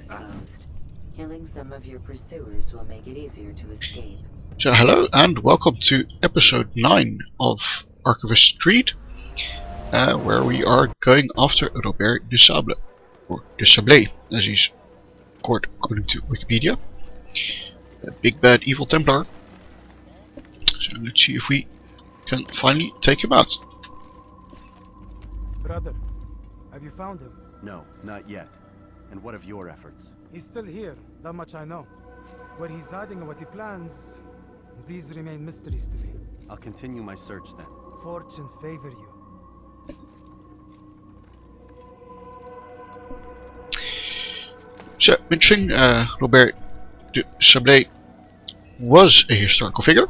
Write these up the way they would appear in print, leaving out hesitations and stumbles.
exposed. Killing some of your pursuers will make it easier to escape. So hello and welcome to episode 9 of Archivist Street, where we are going after Robert de Sable, or de Sablé as he's called according to Wikipedia, a big bad evil Templar. So let's see if we can finally take him out. Brother, have you found him? No, not yet. And what of your efforts? He's still here, that much I know. Where he's hiding and what he plans, these remain mysteries to me. I'll continue my search then. Fortune favor you. So, mentioning Robert de Sablé was a historical figure,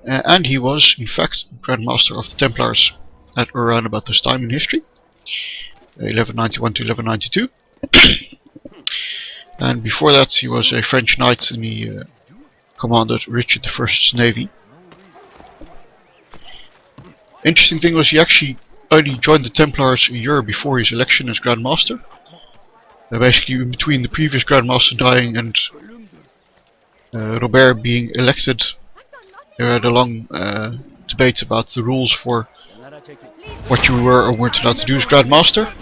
and he was in fact Grand Master of the Templars at around about this time in history, 1191 to 1192. And before that he was a French knight and he commanded Richard I's navy. Interesting thing was he actually only joined the Templars a year before his election as Grand Master. Basically in between the previous Grand Master dying and Robert being elected, they had a long debate about the rules for what you were or weren't allowed to do as Grand Master.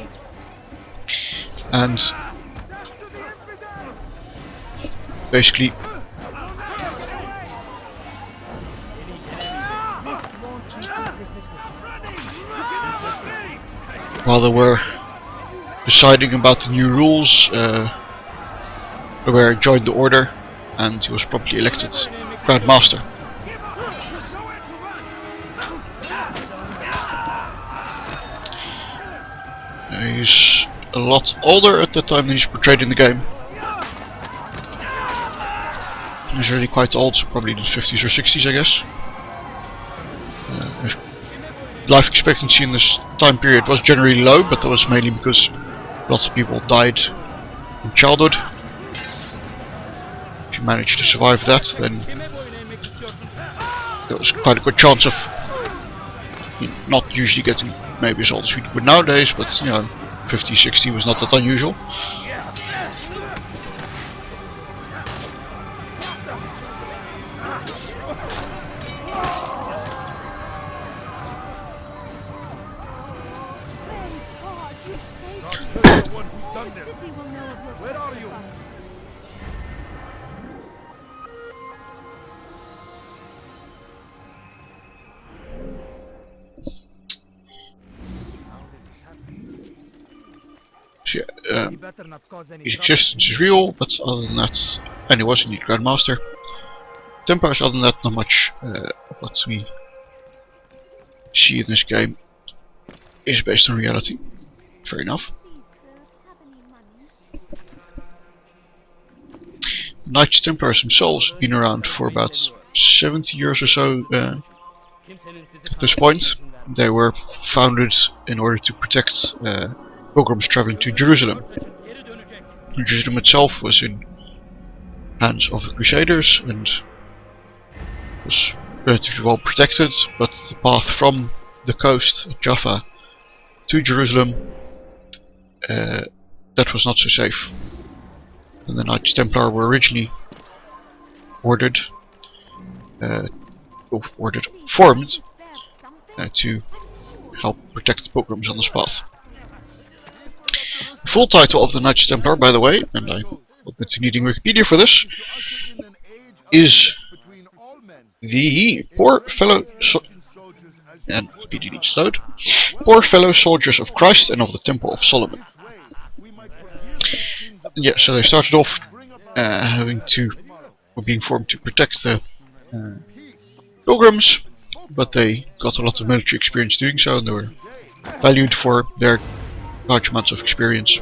And basically while they were deciding about the new rules, Robert joined the order and he was promptly elected Grand Master. He's a lot older at the time than he's portrayed in the game. He's really quite old, so probably in his 50s or 60s I guess. Life expectancy in this time period was generally low, but that was mainly because lots of people died in childhood. If you managed to survive that, then there was quite a good chance of not usually getting maybe as old as we would nowadays, but you know, 50, 60 was not that unusual. So yeah, his existence is real, but other than that, and he was indeed Grand Master. Templars, other than that, not much what we see in this game is based on reality. Fair enough. Knights Templars themselves have been around for about 70 years or so at this point. They were founded in order to protect pilgrims traveling to Jerusalem. Jerusalem itself was in hands of the Crusaders and was relatively well protected, but the path from the coast at Jaffa to Jerusalem, that was not so safe. And the Knights Templar were originally formed to help protect the pilgrims on this path. The full title of the Knights Templar, by the way, and I admit to needing Wikipedia for this, is the Poor Fellow and Wikipedia needs to load. Poor Fellow Soldiers of Christ and of the Temple of Solomon. Yeah, so they started off being formed to protect the pilgrims, but they got a lot of military experience doing so, and they were valued for their large amounts of experience.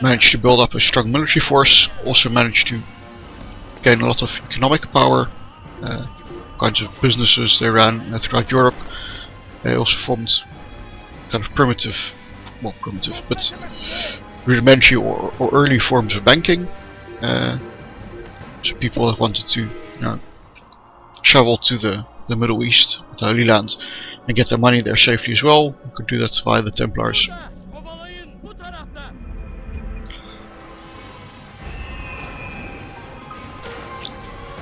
Managed to build up a strong military force, also managed to gain a lot of economic power, kinds of businesses they ran throughout Europe. They also formed kind of primitive, but rudimentary or early forms of banking. So people that wanted to travel to the Middle East, the Holy Land, and get their money there safely as well. You could do that via the Templars.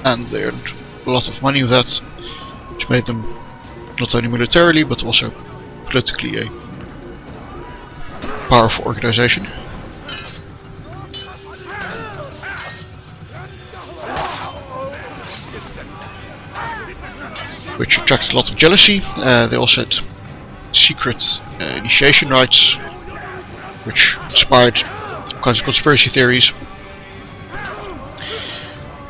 And they earned a lot of money with that, which made them not only militarily but also politically a powerful organization. Which attracted a lot of jealousy. They also had secret initiation rites, which inspired all kinds of conspiracy theories.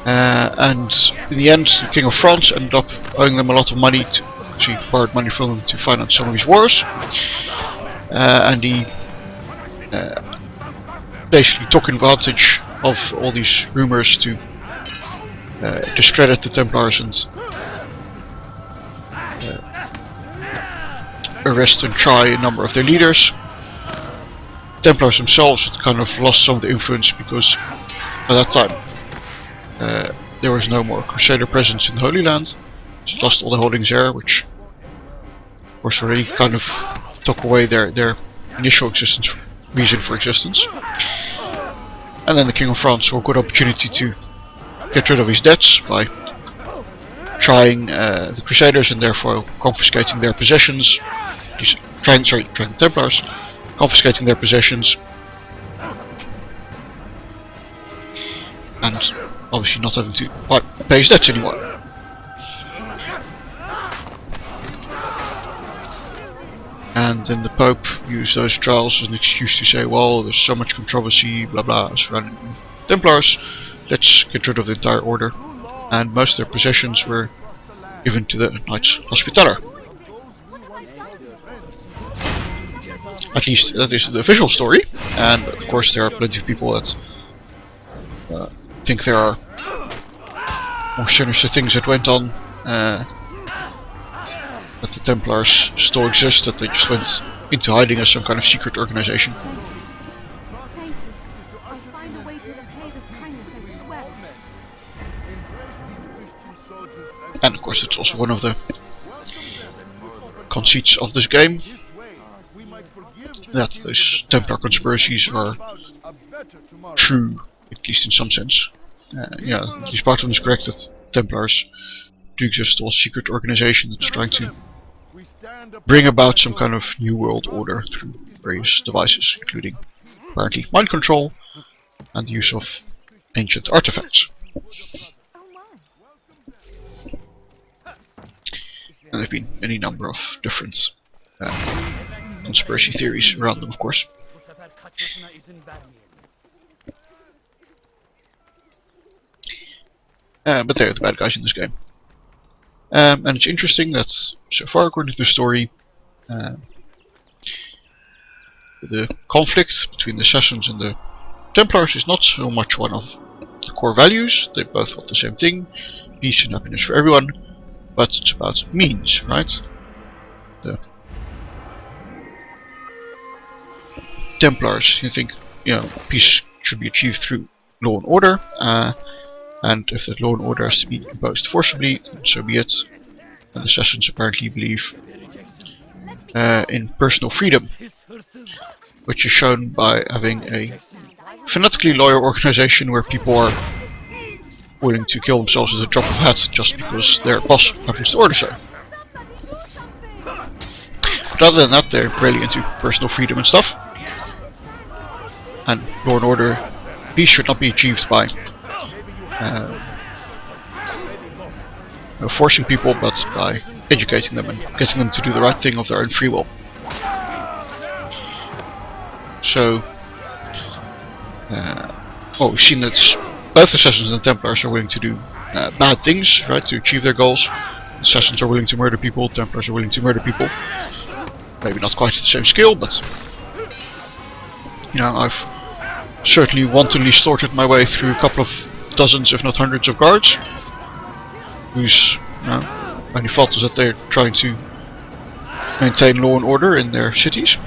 And in the end, the King of France ended up owing them a lot of money. He borrowed money from them to finance some of his wars. And he basically took advantage of all these rumors to discredit the Templars and arrest and try a number of their leaders. Templars themselves had kind of lost some of the influence because at that time there was no more Crusader presence in the Holy Land. So lost all the holdings there, which of course already kind of took away their initial reason for existence. And then the King of France saw a good opportunity to get rid of his debts by trying the Crusaders and therefore confiscating their possessions. Trying the Templars, confiscating their possessions, and obviously not having to pay his debts anymore. And then the Pope used those trials as an excuse to say, well, there's so much controversy, blah blah, surrounding Templars, let's get rid of the entire order. And most of their possessions were given to the Knights Hospitaller. At least that is the official story, and of course there are plenty of people that think there are more sinister things that went on, that the Templars still exist, that they just went into hiding as some kind of secret organization. Thank you. I'll find a way to repay this kindness, I swear. And of course it's also one of the conceits of this game, that those Templar conspiracies are true, at least in some sense. Yeah, at least part of them is correct, that Templars do exist as a secret organization that's trying to bring about some kind of new world order through various devices, including apparently mind control and the use of ancient artifacts. And there have been any number of different conspiracy theories around them, of course. But they're the bad guys in this game. And it's interesting that, so far according to the story, the conflict between the Assassins and the Templars is not so much one of the core values. They both want the same thing, peace and happiness for everyone, but it's about means, right? The Templars, you think, peace should be achieved through law and order, and if that law and order has to be imposed forcibly, then so be it. And the Assassins apparently believe in personal freedom, which is shown by having a fanatically loyal organization where people are willing to kill themselves at a drop of a hat just because their boss happens to order so. But other than that, they're really into personal freedom and stuff. And law and order, peace should not be achieved by forcing people, but by educating them and getting them to do the right thing of their own free will. So, we've seen that both Assassins and Templars are willing to do bad things, right, to achieve their goals. Assassins are willing to murder people, Templars are willing to murder people. Maybe not quite at the same scale, but I've certainly wantonly slaughtered my way through a couple of dozens, if not hundreds, of guards whose only fault is that they're trying to maintain law and order in their cities.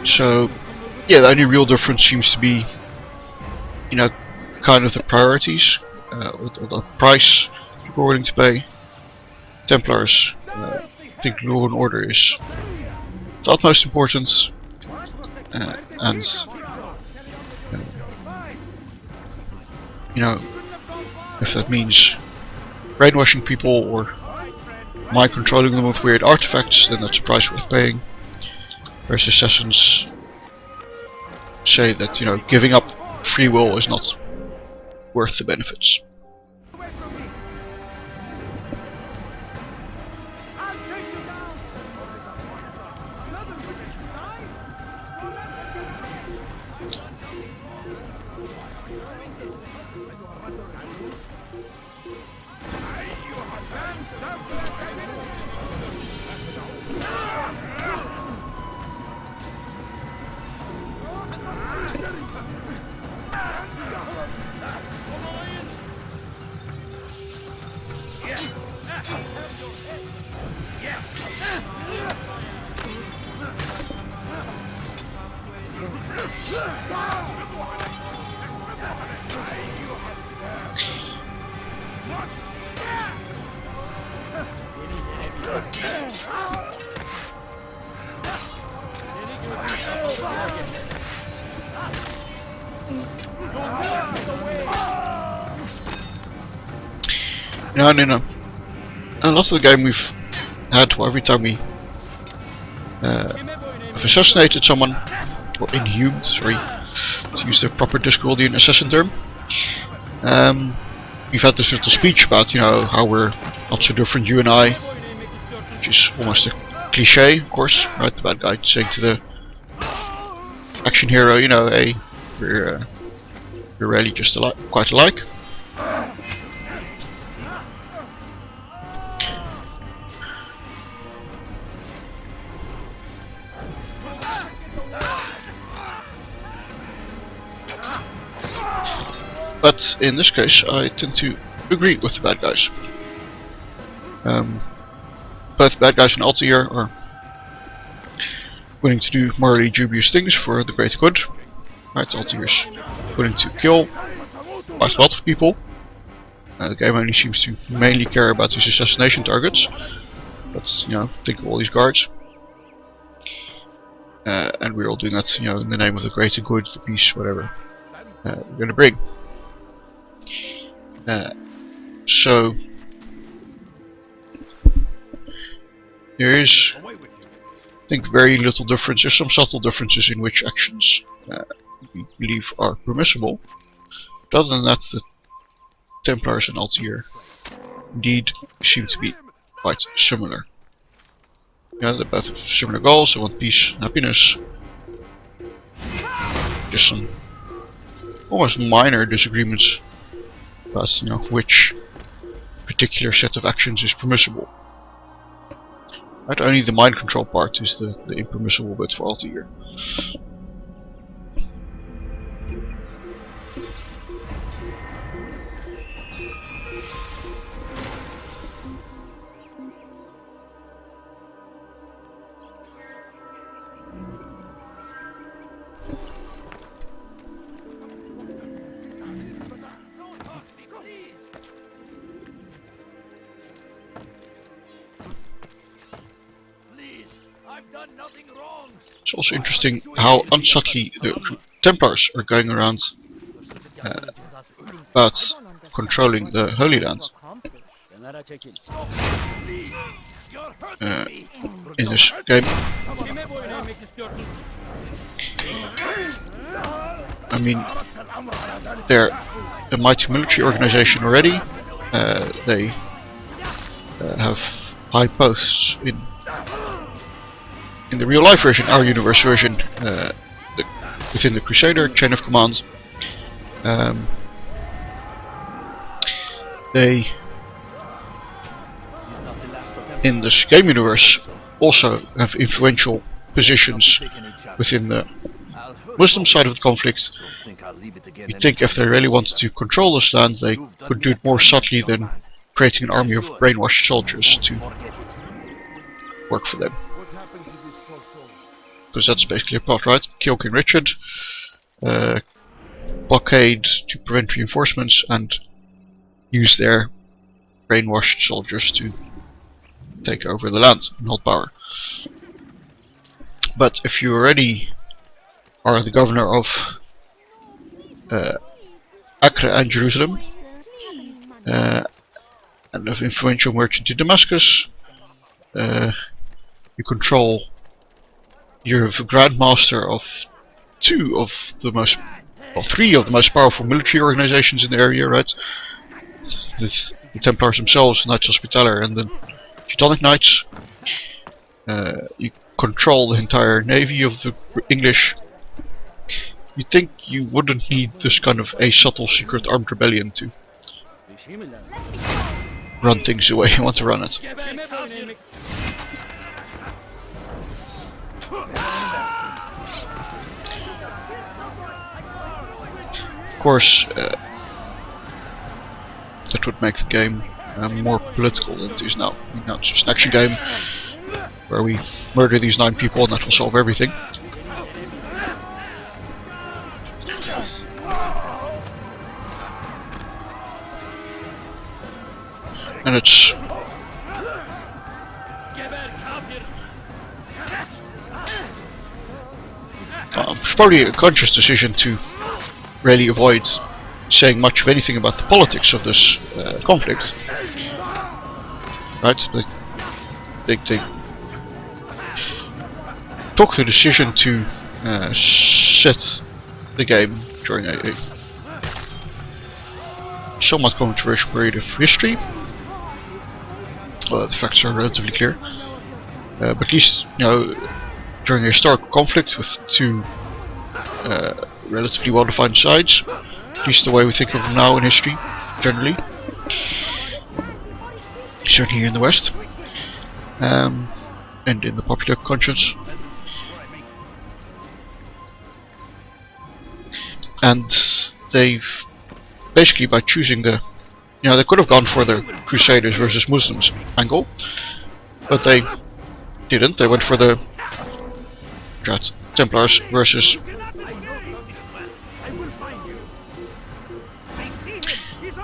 So, yeah, the only real difference seems to be, you know, kind of the priorities, or the price people are willing to pay. Templars, I think law and order is the utmost important, and you know, if that means brainwashing people or mind controlling them with weird artifacts, then that's a price worth paying. Whereas assassins say that, you know, giving up free will is not worth the benefits. No, a lot of the game we've had, well, every time we have assassinated someone, or inhumed, sorry, to use the proper Discordian assassin term, we've had this little speech about, you know, how we're not so different, you and I, which is almost a cliche, of course, right? The bad guy saying to the action hero, you know, hey, we're really just quite alike. But in this case, I tend to agree with the bad guys. Both bad guys and Altair are willing to do morally dubious things for the greater good. Right, Altair's willing to kill quite a lot of people. The game only seems to mainly care about his assassination targets. But, you know, think of all these guards. And we're all doing that, you know, in the name of the greater good, the peace, whatever we're gonna bring. So there is, I think, very little difference. There's some subtle differences in which actions we believe are permissible. But other than that, the Templars and Altair indeed seem to be quite similar. Yeah, they both have similar goals. They want peace and happiness. Just some almost minor disagreements about, you know, which particular set of actions is permissible. Right, only the mind control part is the impermissible bit for Altair. It's also interesting how unsubtly the Templars are going around about controlling the Holy Land. In this game, I mean, they're a mighty military organization already. They have high posts in the real life version, our universe version, within the Crusader chain of command. They, in this game universe, also have influential positions within the Muslim side of the conflict. You'd think if they really wanted to control this land, they could do it more subtly than creating an army of brainwashed soldiers to work for them. because that's basically a plot, right? Kill King Richard, blockade to prevent reinforcements, and use their brainwashed soldiers to take over the land and hold power. But if you already are the governor of Acre and Jerusalem, and an influential merchant in Damascus, you control, you're the grandmaster of three of the most powerful military organizations in the area, right? The Templars themselves, Knights Hospitaller, and the Teutonic Knights. You control the entire navy of the English. You think you wouldn't need this kind of a subtle secret armed rebellion to run things the way you want to run it. Of course, that would make the game more political than it is now. You know, it's just an action game where we murder these 9 people and that will solve everything. And it's probably a conscious decision to really avoid saying much of anything about the politics of this conflict. Right? They took the decision to set the game during a somewhat controversial period of history. The facts are relatively clear, but at least, you know, during a historical conflict with 2 relatively well-defined sides, at least the way we think of them now in history, generally, certainly here in the West, and in the popular conscience. And they've basically, by choosing the, you know, they could have gone for the Crusaders versus Muslims angle, but they didn't. They went for the Templars versus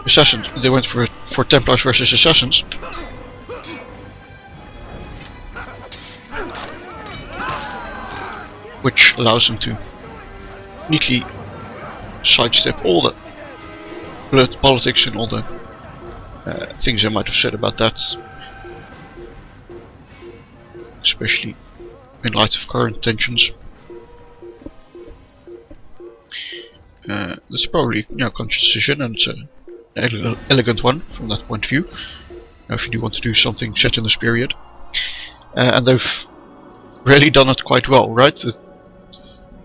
Assassins. They went for Templars versus Assassins, which allows them to neatly sidestep all the politics and all the things I might have said about that, especially in light of current tensions. That's probably, you know, a conscious decision, and it's an elegant one from that point of view, if you do want to do something set in this period. And they've really done it quite well, right? They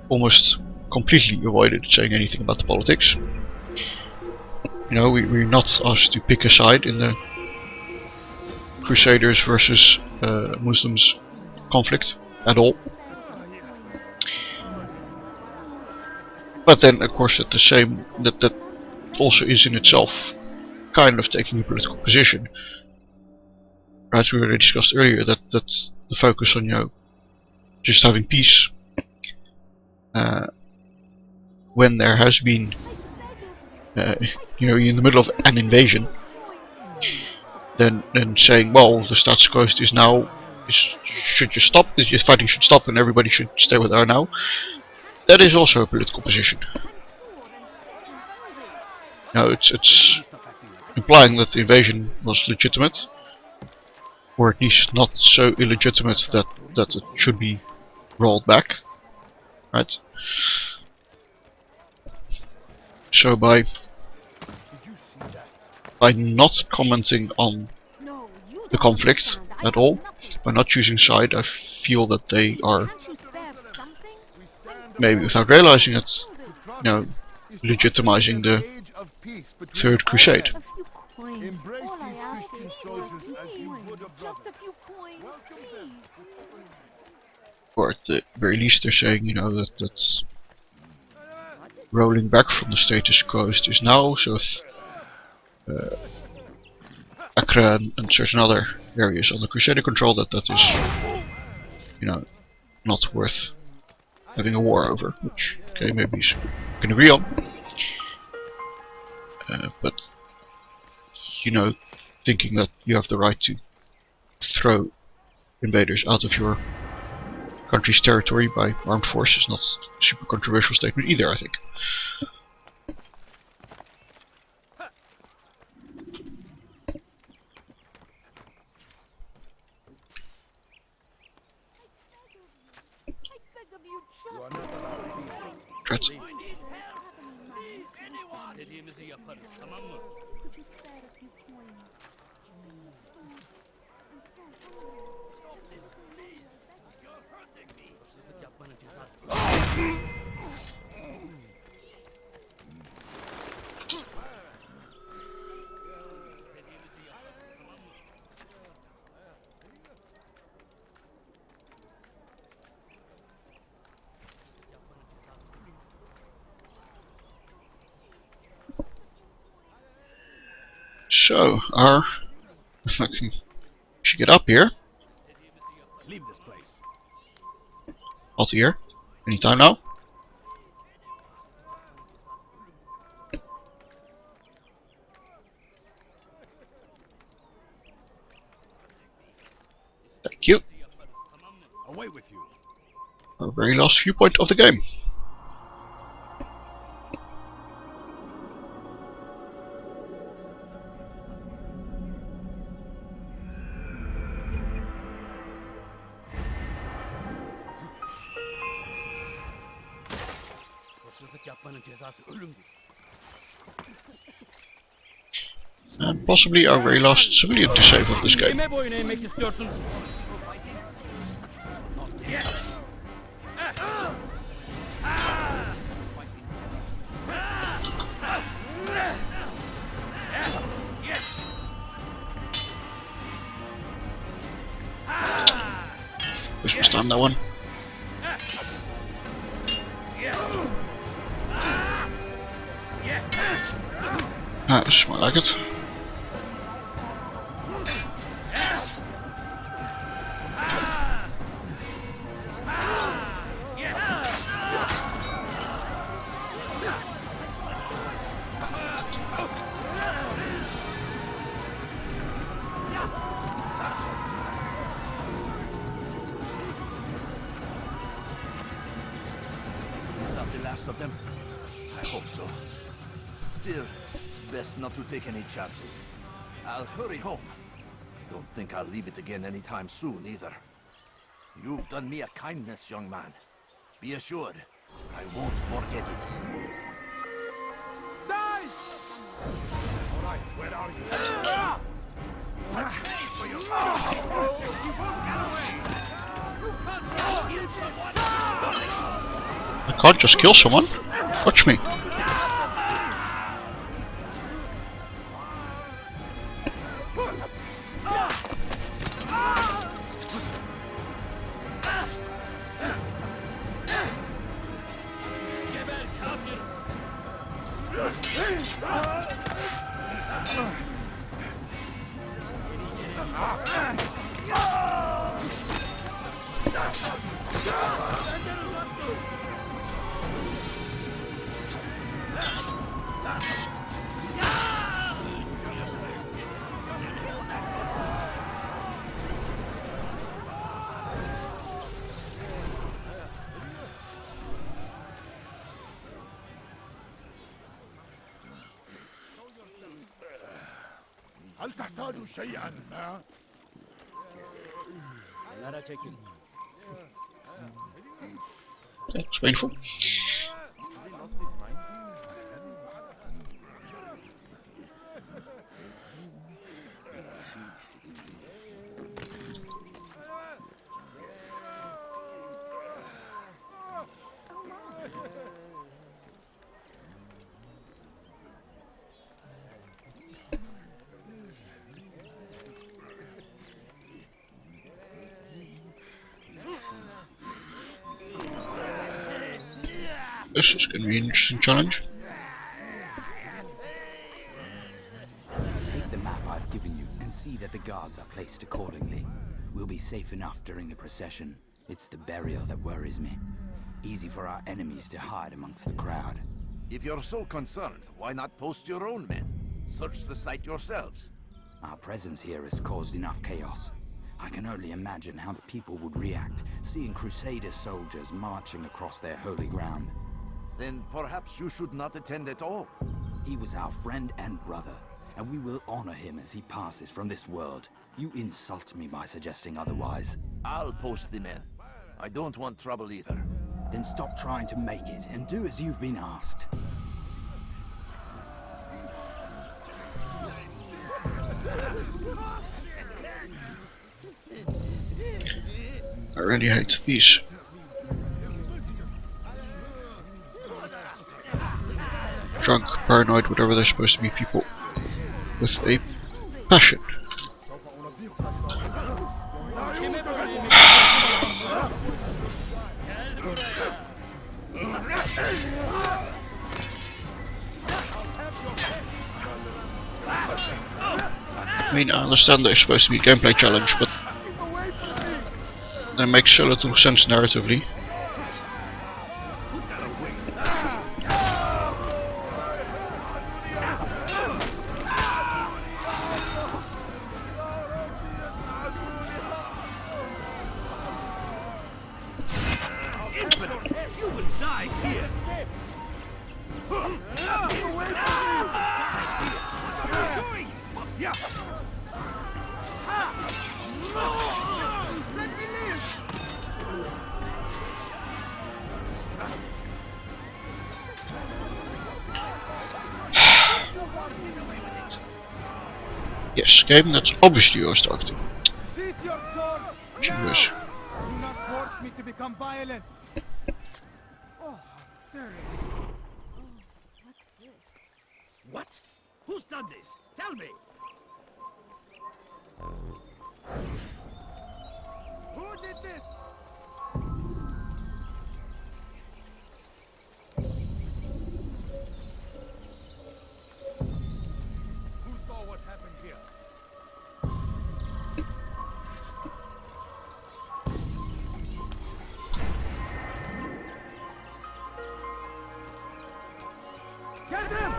almost completely avoided saying anything about the politics. You know, we're not asked to pick a side in the Crusaders versus Muslims conflict at all. But then, of course, at the same, that also is in itself kind of taking a political position. Right, we already discussed earlier that the focus on, you know, just having peace, when there has been, you know, in the middle of an invasion, then saying, well, the status quo is now, should just stop, the fighting should stop and everybody should stay where they are now, that is also a political position. Now it's implying that the invasion was legitimate, or at least not so illegitimate that it should be rolled back, right? So by not commenting on the conflict at all, by not choosing side, I feel that they are, maybe without realizing it, you know, legitimizing the Third Crusade. Or at the very least they're saying, you know, that's rolling back from the status quo is now, so with Acre and certain other areas under Crusader control, that is, you know, not worth having a war over, which, okay, maybe you can agree on. But, you know, thinking that you have the right to throw invaders out of your country's territory by armed force is not a super controversial statement either, I think. Right. Dediğimizi yaparız, tamam mı? Could you spare a few coins? Hırsızlık yapmanın cezası. Dediğimizi yaparız, tamam mı? So, if I can should get up here. Leave this place. Halt here. Anytime now. Thank you. Away with you. Our very last viewpoint of the game. Hırsızlık yapmanın cezası ölümdür. And possibly our very last civilian to save of this game. Kime boyun eğmek istiyorsun? Let's just stand that one. That's more like it. Is that the last of them? I hope so. Still, best not to take any chances. I'll hurry home. Don't think I'll leave it again anytime soon, either. You've done me a kindness, young man. Be assured, I won't forget it. Nice! Alright, where are you? I can't just kill someone. Watch me. هل تحتاج شيئا ما؟ Kenara çekil. That was painful. This is going to be an interesting challenge. Take the map I've given you and see that the guards are placed accordingly. We'll be safe enough during the procession. It's the burial that worries me. Easy for our enemies to hide amongst the crowd. If you're so concerned, why not post your own men? Search the site yourselves. Our presence here has caused enough chaos. I can only imagine how the people would react, seeing Crusader soldiers marching across their holy ground. Then perhaps you should not attend at all. He was our friend and brother, and we will honor him as he passes from this world. You insult me by suggesting otherwise. I'll post the men. I don't want trouble either. Then stop trying to make it, and do as you've been asked. I really hate these. Drunk, paranoid, whatever, they're supposed to be people with a passion. I mean, I understand there's supposed to be a gameplay challenge, but that makes so little sense narratively. Yes, game, that's obviously yours targeting. Sheath your sword! Jeez. Do not force me to become violent! Oh, terrible. What? Who's done this? Tell me! Who did this? Who saw what happened here? Get him!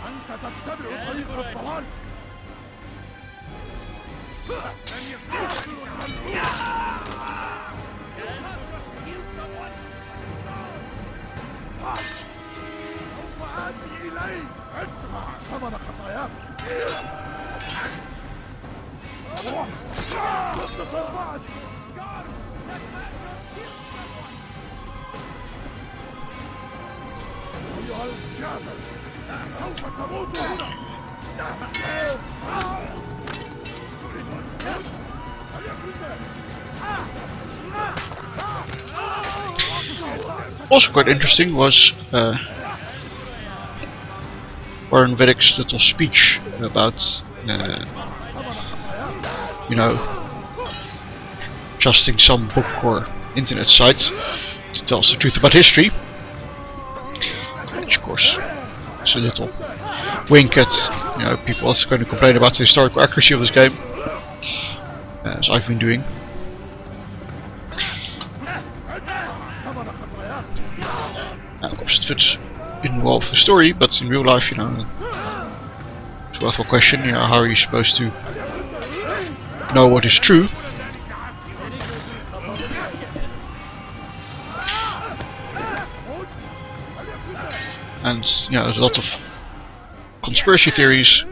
أنت تتبع طريق الضلال. وآتي إليه ادفع ثمن خطاياك. أيها الجابر سوف تموت هنا. Also quite interesting was Warren Viddick's little speech about, you know, trusting some book or internet site to tell us the truth about history. Which of course is a little wink at, you know, people also going to complain about the historical accuracy of this game, as I've been doing. Of course it fits in well with the story, but in real life, you know, it's a worthwhile question, you know, how are you supposed to know what is true? And, you know, there's a lot of conspiracy theories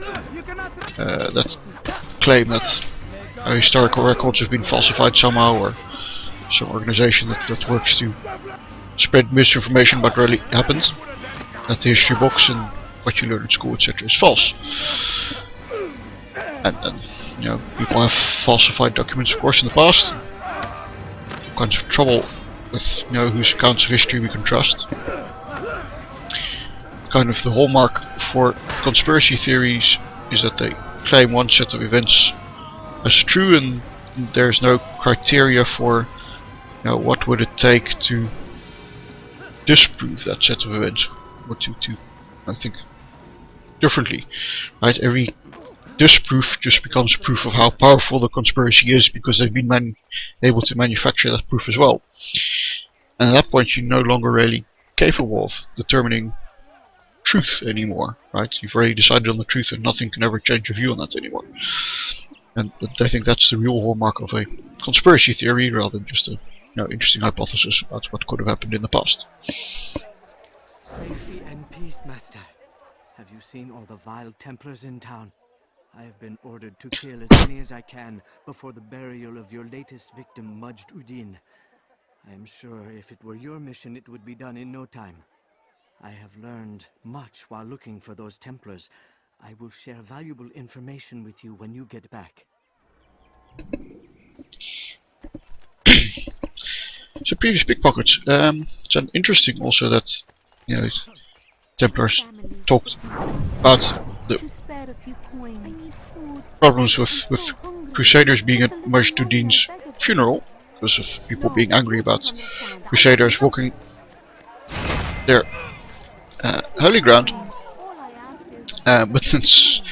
that claim that historical records have been falsified somehow, or some organization that works to spread misinformation about what really happened, that the history books and what you learn in school, etc., is false. And you know, people have falsified documents, of course, in the past. All kinds of trouble with, you know, whose accounts of history we can trust. Kind of the hallmark for conspiracy theories is that they claim one set of events as true, and there's no criteria for, you know, what would it take to disprove that set of events. or to I think differently, right? Every disproof just becomes proof of how powerful the conspiracy is, because they've been able to manufacture that proof as well. And at that point, you're no longer really capable of determining truth anymore, right? You've already decided on the truth, and nothing can ever change your view on that anymore. And I think that's the real hallmark of a conspiracy theory, rather than just a interesting hypothesis about what could have happened in the past. Safety and peace, Master. Have you seen all the vile Templars in town? I have been ordered to kill as many as I can before the burial of your latest victim, Majd Udin. I am sure if it were your mission, it would be done in no time. I have learned much while looking for those Templars. I will share valuable information with you when you get back. So previous pickpockets. It's interesting also that Templars talked about the problems with Crusaders being at Majd Udin's funeral, because of people being angry about Crusaders walking their holy ground. But it's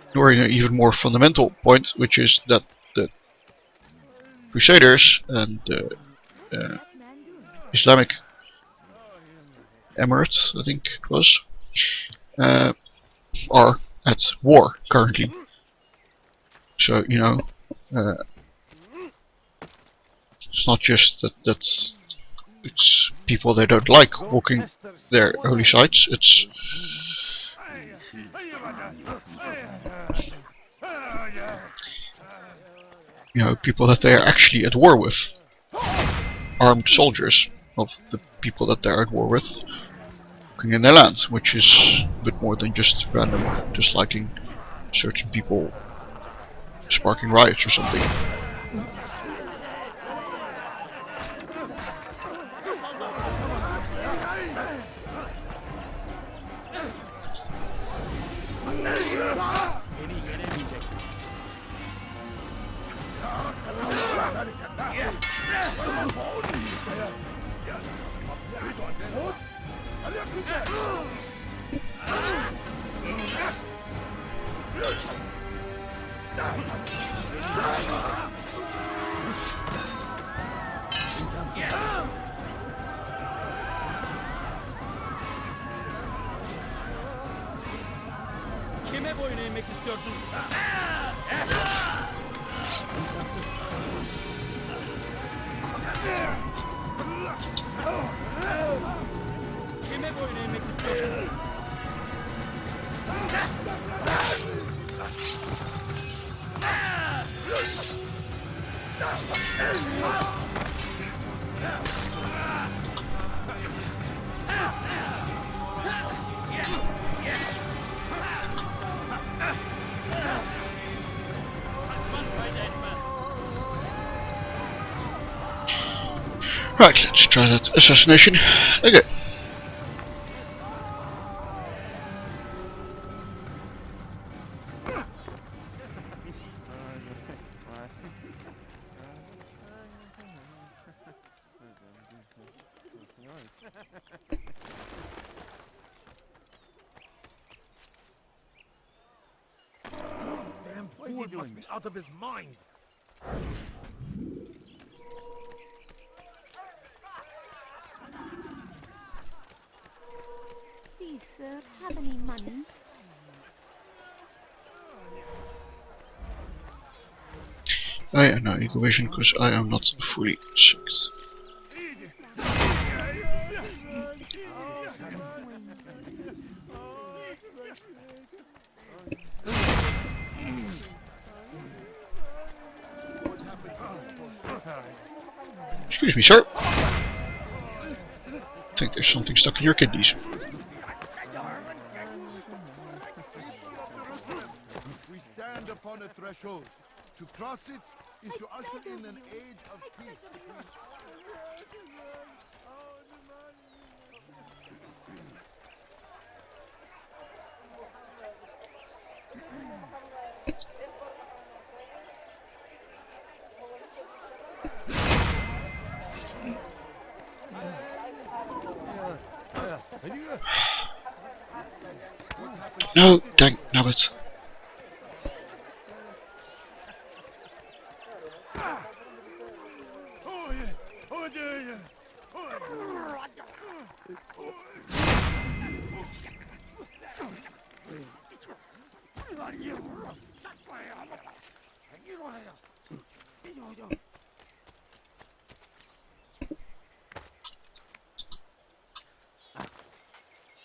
ignoring an even more fundamental point, which is that the Crusaders and the Islamic Emirates, I think it was, are at war currently. So it's not just that it's people they don't like walking their holy sites. It's people that they are actually at war with, armed soldiers of the people that they're at war with, working in their land, which is a bit more than just random disliking certain people, sparking riots or something. Kime boyun eğmek istiyorsun? Kime boyun eğmek istiyorsun? Right, let's try that assassination again. Damn fool must be out of his mind. Please, sir, have any money? I am now eagle vision because I am not fully sucked. Excuse me, sir. I think there's something stuck in your kidneys. We stand upon a threshold. To cross it is to usher in an age of peace. No, dang nabbit.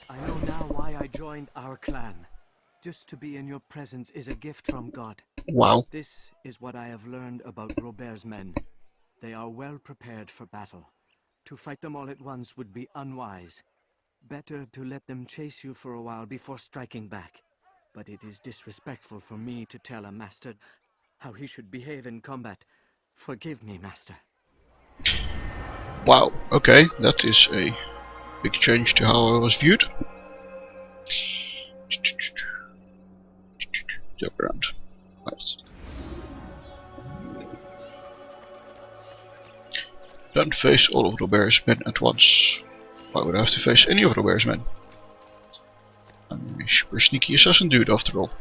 I know now why I joined our clan. Just to be in your presence is a gift from God. Wow. This is what I have learned about Robert's men. They are well prepared for battle. To fight them all at once would be unwise. Better to let them chase you for a while before striking back. But it is disrespectful for me to tell a master how he should behave in combat. Forgive me, master. Wow, okay, that is a big change to how I was viewed. Jump around. Right. Don't face all of Robert's men at once. Why would I have to face any of Robert's men? I'm a super sneaky assassin dude after all.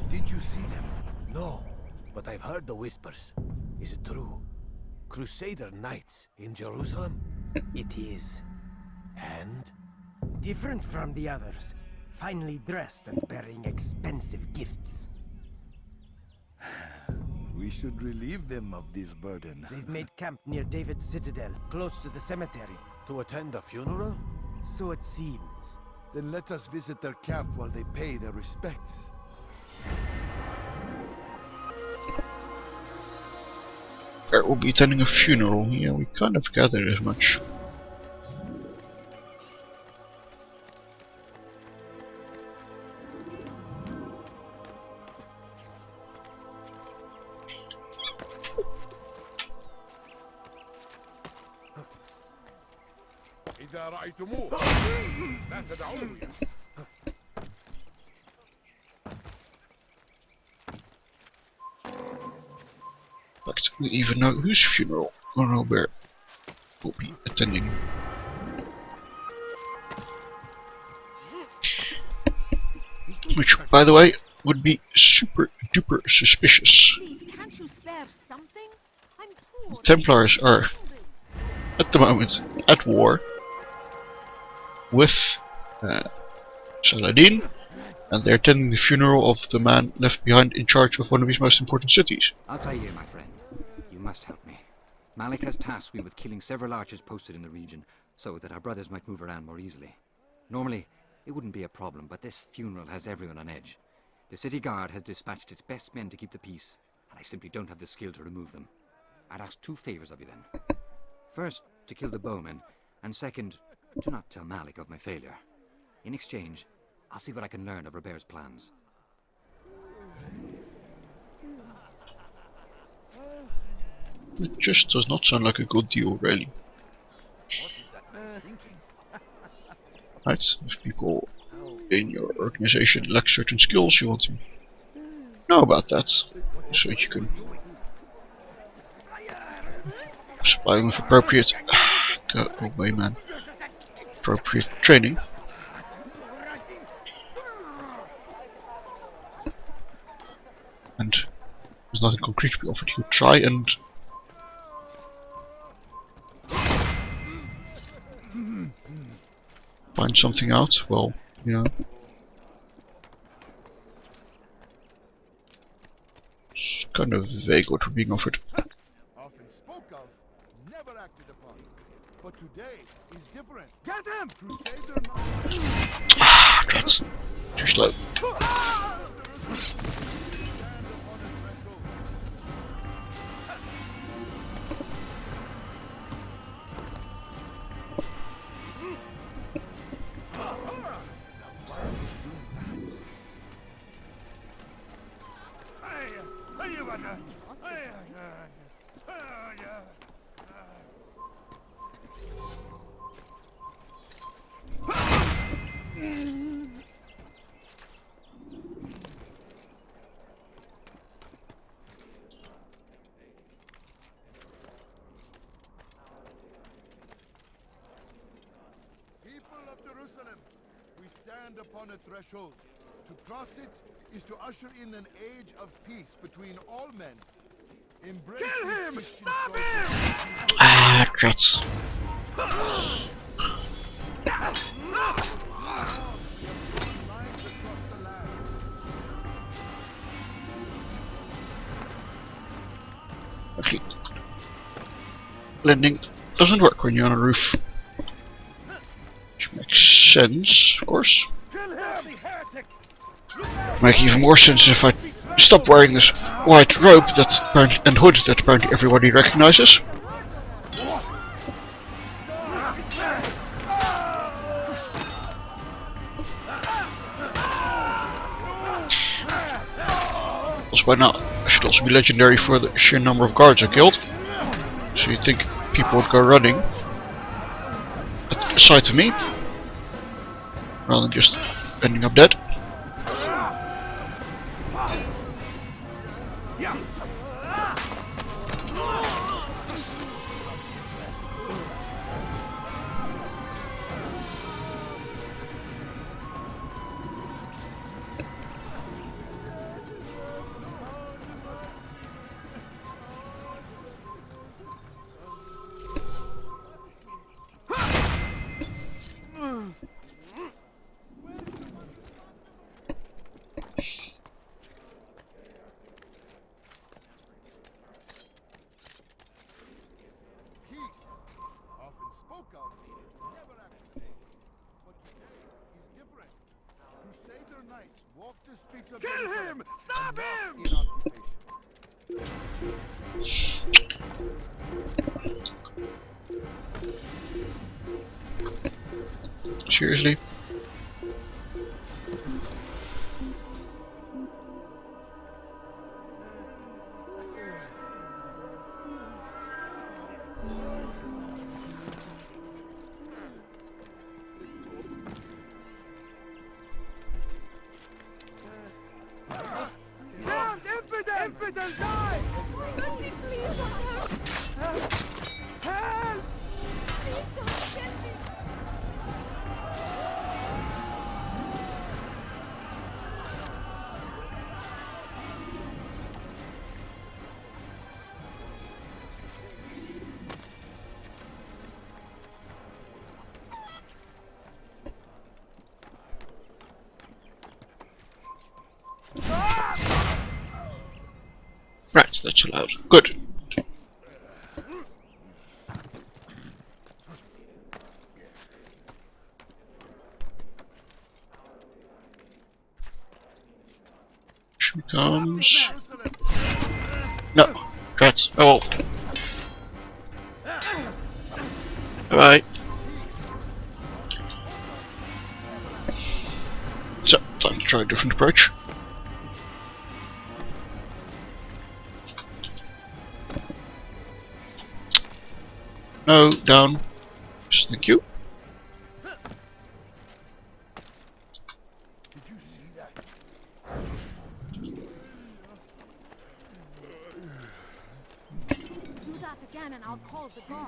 Did you see them? No, but I've heard the whispers. Is it true? Crusader knights in Jerusalem? It is. And? Different from the others. Finely dressed and bearing expensive gifts. We should relieve them of this burden. They've made camp near David's citadel, close to the cemetery. To attend a funeral? So it seems. Then let us visit their camp while they pay their respects. Bert will be attending a funeral. Yeah, we kind of gathered as much. إذا رأيتموه لا تدعوه. In fact, we even know whose funeral Robert will be attending. Which, by the way, would be super duper suspicious. Can't you spare something? I'm poor. Templars are, at the moment, at war with Saladin, and they're attending the funeral of the man left behind in charge of one of his most important cities. I'll tell you, my friend. You must help me. Malik has tasked me with killing several archers posted in the region, so that our brothers might move around more easily. Normally, it wouldn't be a problem, but this funeral has everyone on edge. The city guard has dispatched its best men to keep the peace, and I simply don't have the skill to remove them. I'd ask 2 favors of you then. First, to kill the bowmen, and second, to not tell Malik of my failure. In exchange, I'll see what I can learn of Robert's plans. It just does not sound like a good deal, really. Right, if people in your organization lack certain skills, you want to know about that, so you can supply them with appropriate go away, man. Appropriate training. And there's nothing concrete to be offered. You try and find something out. Well, you know, it's kind of vague what we're being offered. Often spoke of, never acted upon. But today is different. Get him! Crusader Ah, that's too slow. Jerusalem, we stand upon a threshold. To cross it is to usher in an age of peace between all men. Embrace Kill him! Stop him! Ah, rats. Okay. Landing doesn't work when you're on a roof. Which makes sense, of course. Make even more sense if I stop wearing this white robe and hood that apparently everybody recognizes. Also, by now I should also be legendary for the sheer number of guards I killed. So you'd think people would go running at the sight of me, rather than just ending up dead. Kill him! Stop him! Seriously? Infidel, die! Please, please, help! Help! Please don't get me! Right, that's allowed. Good. Here comes. No, rats. Oh. Bye. So, time to try a different approach. No, down. Thank you. Did you see that? Do that again and I'll call the guard.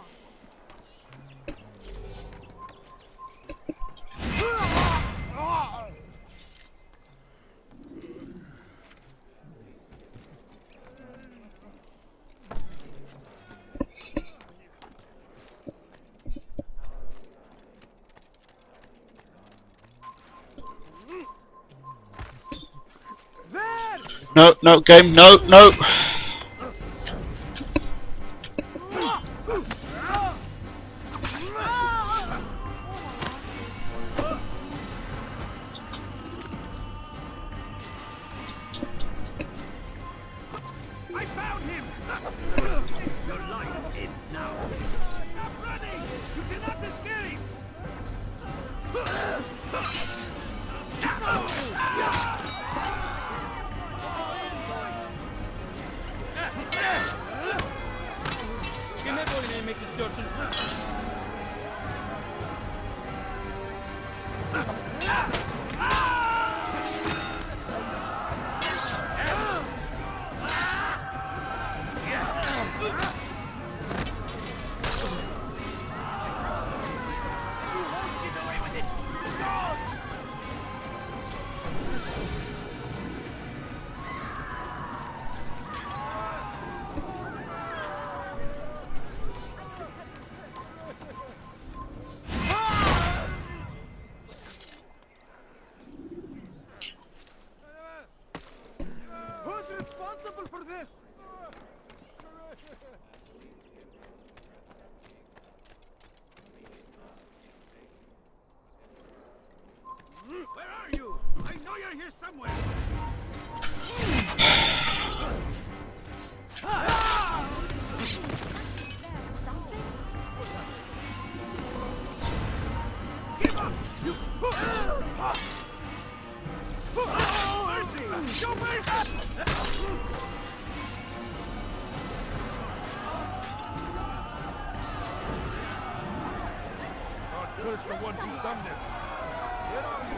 No, no, game, no, no. I found him! Your life ends now. Stop running! You cannot escape! you're here somewhere. Give up! You... Mercy! Show mercy! God curse the one who's done this. Where are you?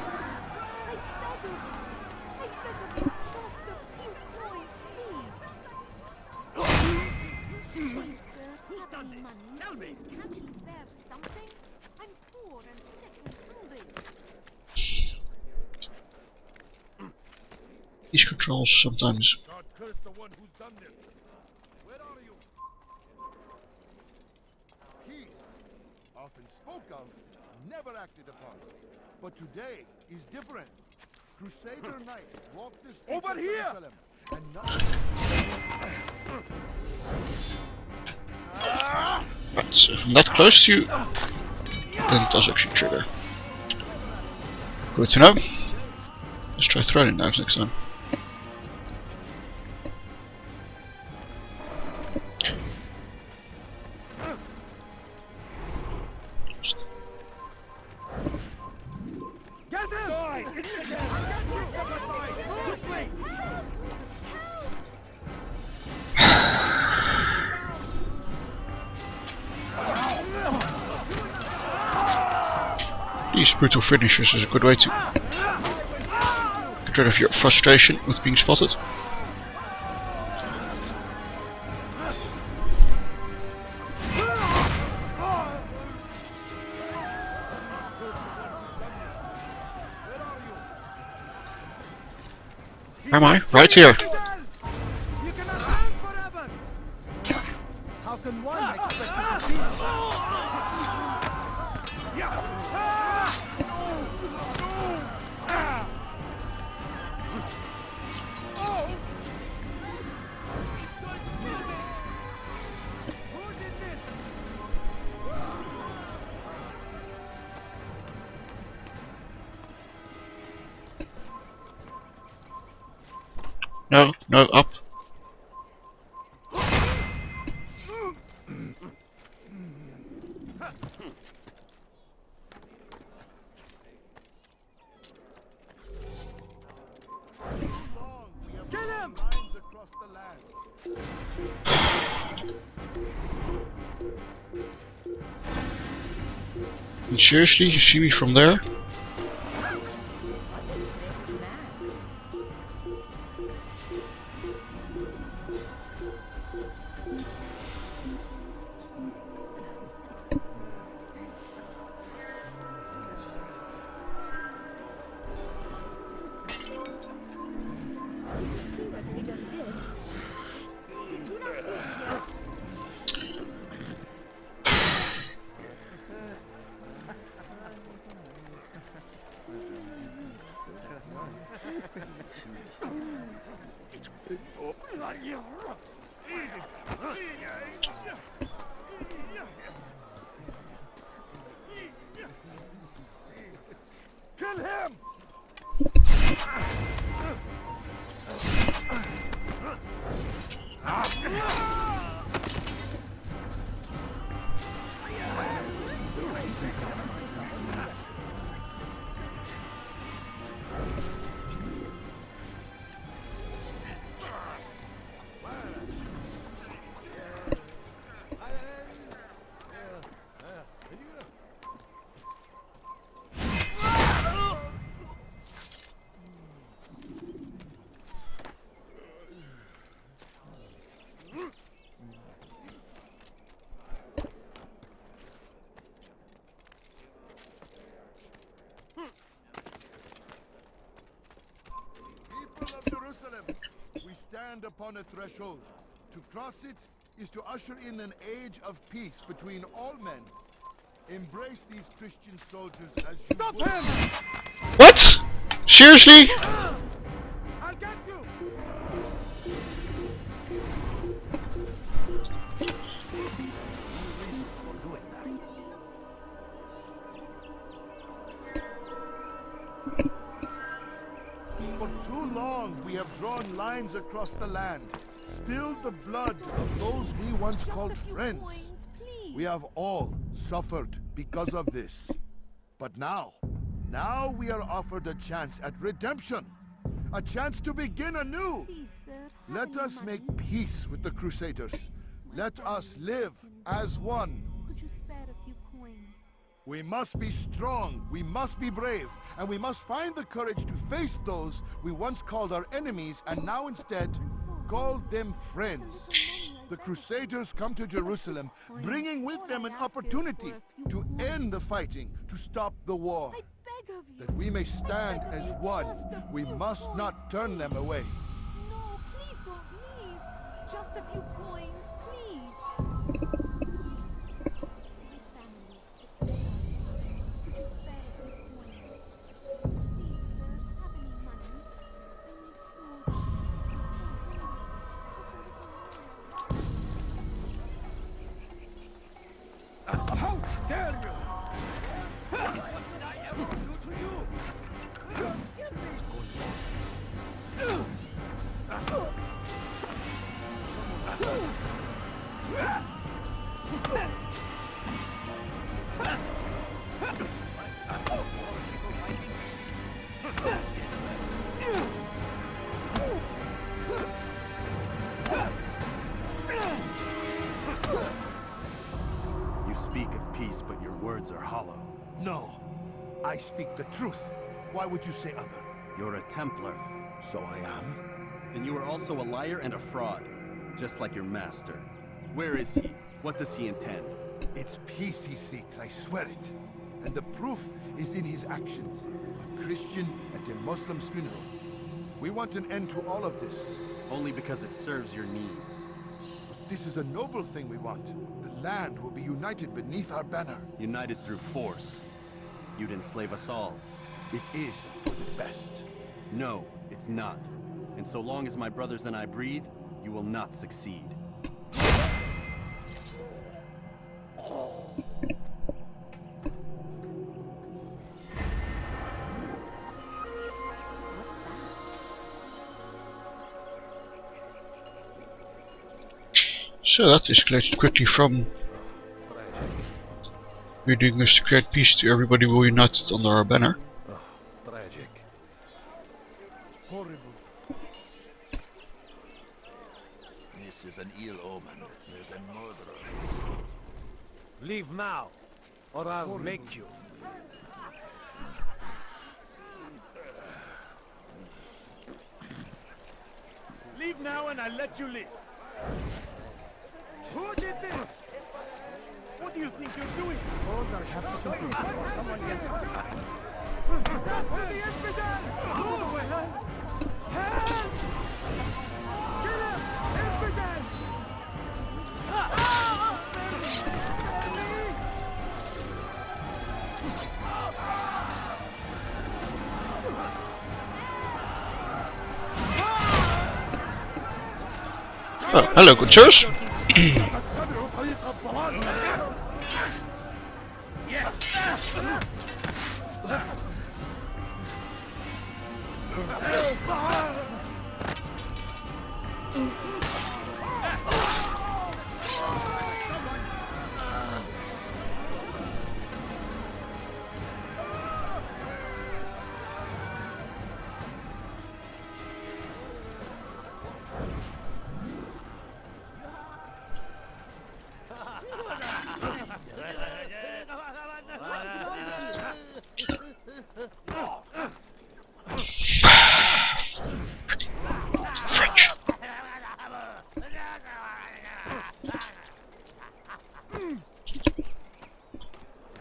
Who's done this? Tell me! Can't you spare something? I'm poor and sick and hungry. These controls sometimes. God curse the one who's done this. Where are you? Peace, often spoke of, never acted upon. But today is different. Crusader knights walk the streets of Jerusalem, and not... Right, so if I'm that close to you, then it does actually trigger. Good to know. Let's try throwing knives next time. These brutal finishers is a good way to get rid of your frustration with being spotted. Am I? Right here. You cannot stand forever. How can one expect to compete? No, no, up. Kill him! Lines across the land. And seriously, you see me from there? Kill him! People of Jerusalem, we stand upon a threshold. To cross it is to usher in an age of peace between all men. Embrace these Christian soldiers as you Stop would. him! What? Seriously? I'll get you! long we have drawn lines across the land, spilled the blood of those we once called friends. We have all suffered because of this. But now we are offered a chance at redemption. A chance to begin anew. Let us make peace with the Crusaders. Let us live as one. Could you spare a few coins? We must be strong, we must be brave, and we must find the courage to face those we once called our enemies and now instead call them friends. The Crusaders come to Jerusalem, bringing with them an opportunity to end the fighting, to stop the war. That we may stand as one, we must not turn them away. No, please don't leave. Just a few coins, please. How dare you! What did I ever do to you? You speak of peace, but your words are hollow. No, I speak the truth. Why would you say other? You're a Templar. So I am. Then you are also a liar and a fraud, just like your master. Where is he? What does he intend? It's peace he seeks, I swear it. And the proof is in his actions. A Christian at a Muslim's funeral. We want an end to all of this. Only because it serves your needs. But this is a noble thing we want. The land will be united beneath our banner. United through force. You'd enslave us all. It is for the best. No, it's not. And so long as my brothers and I breathe, you will not succeed. So that escalated quickly from we're doing this to create peace to everybody will unite under our banner. Tragic. Horrible. This is an ill omen. There's a murderer. Leave now, or I'll make you. Leave now and I'll let you live. Who did this? What do you think you're doing? Suppose I have to do it before someone gets hurt. For the infidel! Move away, Help! Kill him! Infidel! Oh, hello, good sirs. French.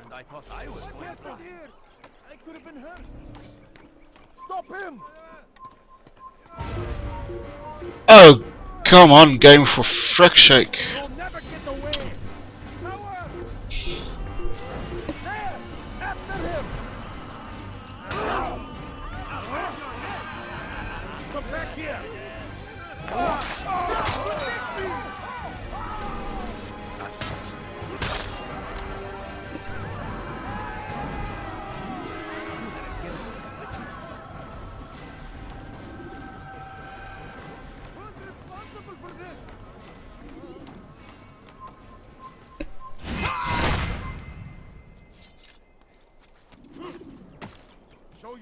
And I thought I was going to die. I could have been hurt. Stop him! Oh, come on, game, for frick's sake. You'll never get away! Power! There! After him! Come back here!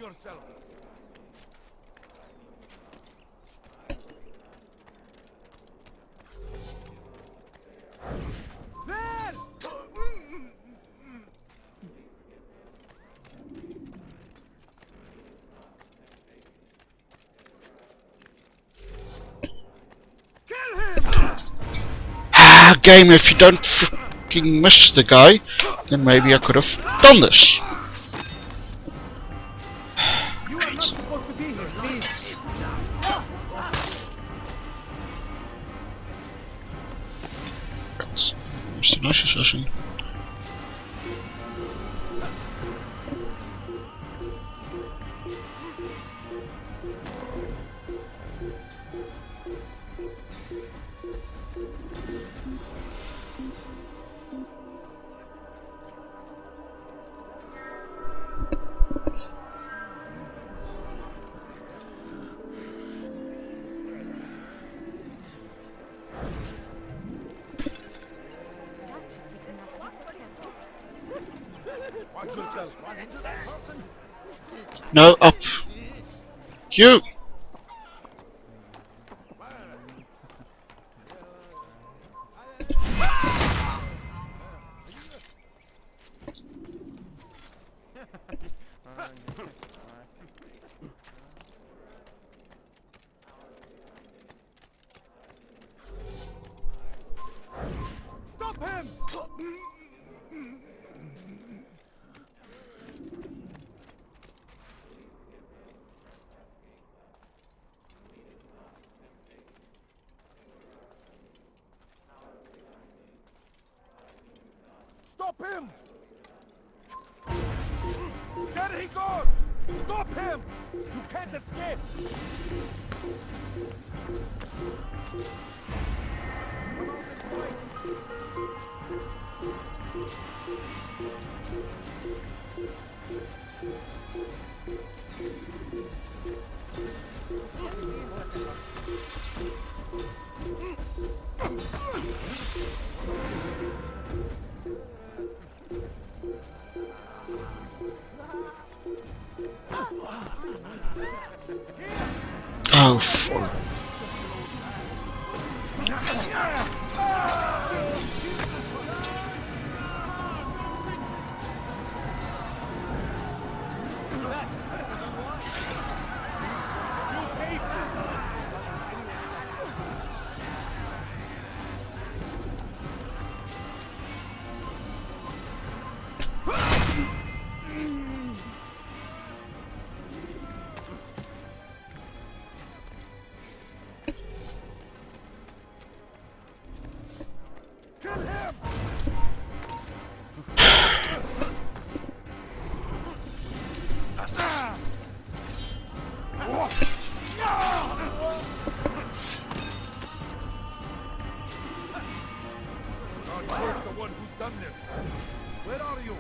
yourself. There! Kill him! Ah, game, if you don't fucking miss the guy, then maybe I could have done this. You are not supposed to be here, please. Where's the nice assassin? Watch yourself. No, up. You! Stop him! Stop him! There he goes! Stop him! You can't escape! Oh, fuck. Where's the one who's done this? Where are you?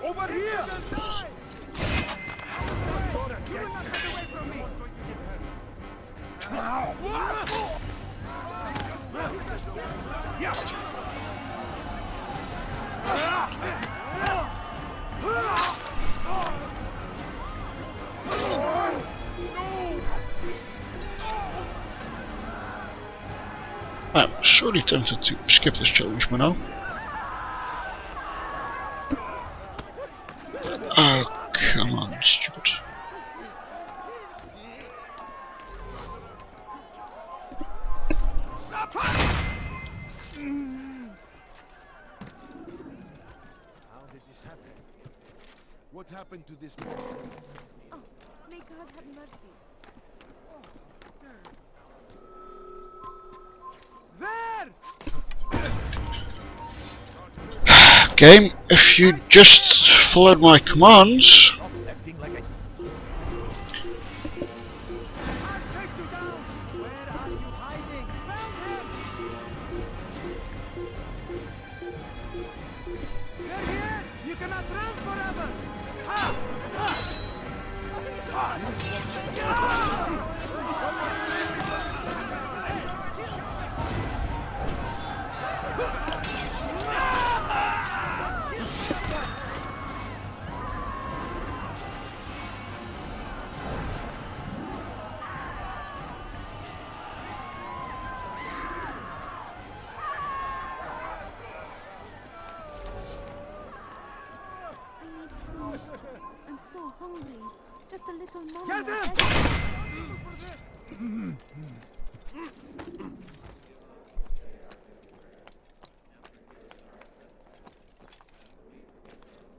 Over here! You will not get away from me! I'm surely tempted to skip this challenge for now. Oh, come on, stupid. How did this happen? What happened to this monster? Oh, may God have mercy. There! Game, if you just followed my commands. so hungry. Just a little more. Get him!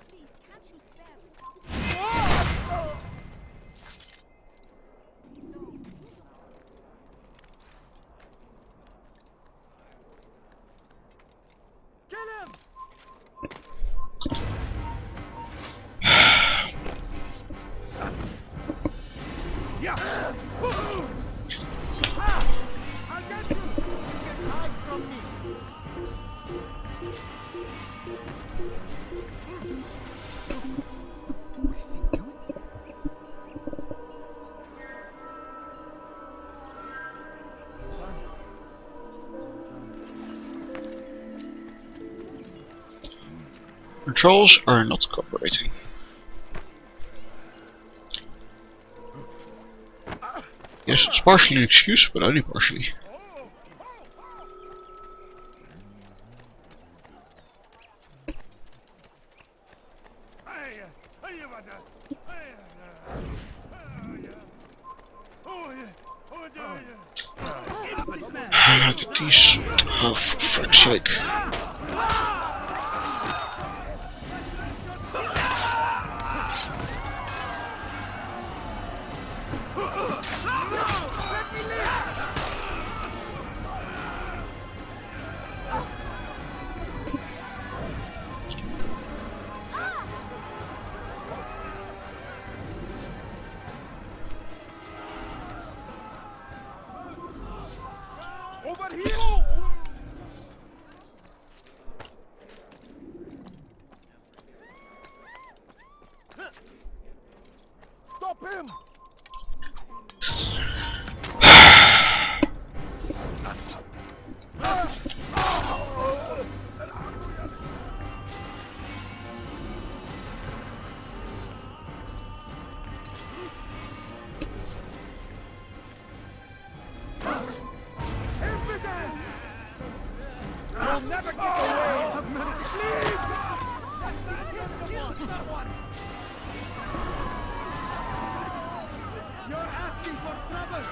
Please, can't you spare me? Kill him! Yeah. I'll get you! You can hide from me! What is he doing? Controls are not cooperating. Yes, it's partially an excuse, but only partially. Look at these. Oh, for fuck's sake. Over here! Stop him! You'll never get away! Leave! You're asking for trouble!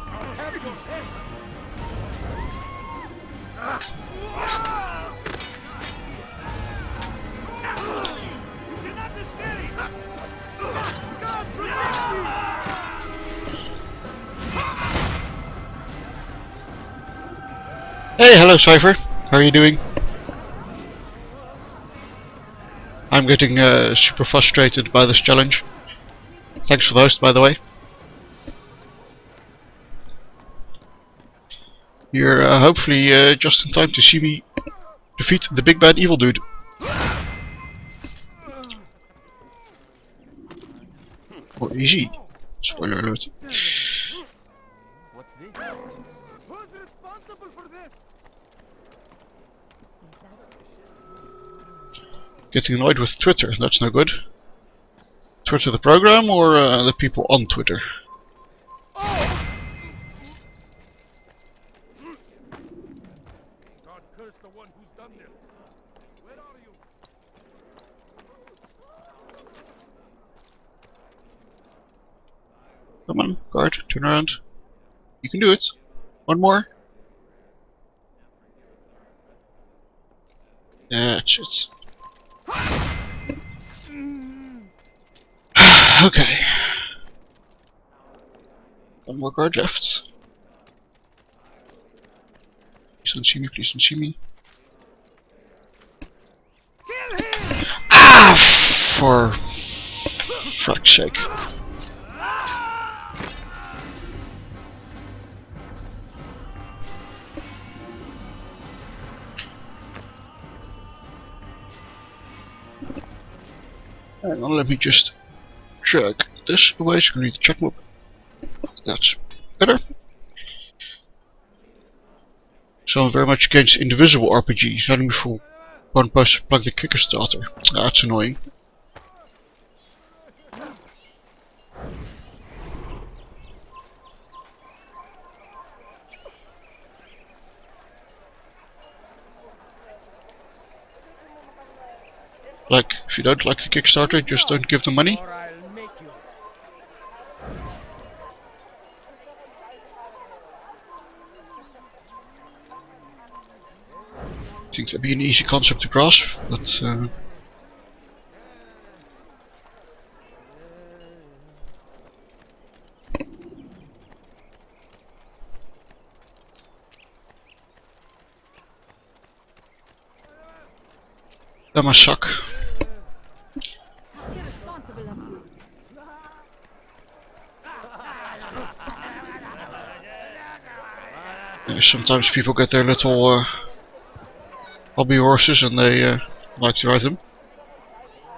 I'll have your head! You cannot escape! God protect me! Hey, hello Cypher. How are you doing? I'm getting super frustrated by this challenge. Thanks for the host, by the way. You're hopefully just in time to see me defeat the big bad evil dude. Or easy. Spoiler alert. What's this? Who's responsible for this? Getting annoyed with Twitter, that's no good. Twitter the program or the people on Twitter? God curse the one who's done this. Where are you? Come on, guard, turn around. You can do it. One more. That's it. Okay. One more guard left. Please don't see me, please don't see me. Ah! For fuck's sake. Hang on, let me just check this away, so I need to check move. That's better. So I'm very much against indivisible RPGs, having before one person plug the Kickstarter. That's annoying. Like, if you don't like the Kickstarter, just don't give them money. Or I'll make you. I think that'd be an easy concept to grasp, but that must suck. Irresponsible of you. Sometimes people get their little hobby horses and they like to ride them.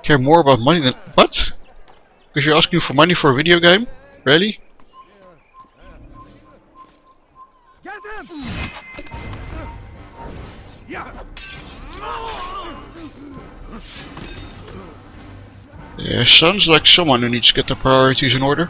Care more about money than what? Because you're asking for money for a video game? Really? Get him! Yeah. Yeah, sounds like someone who needs to get their priorities in order.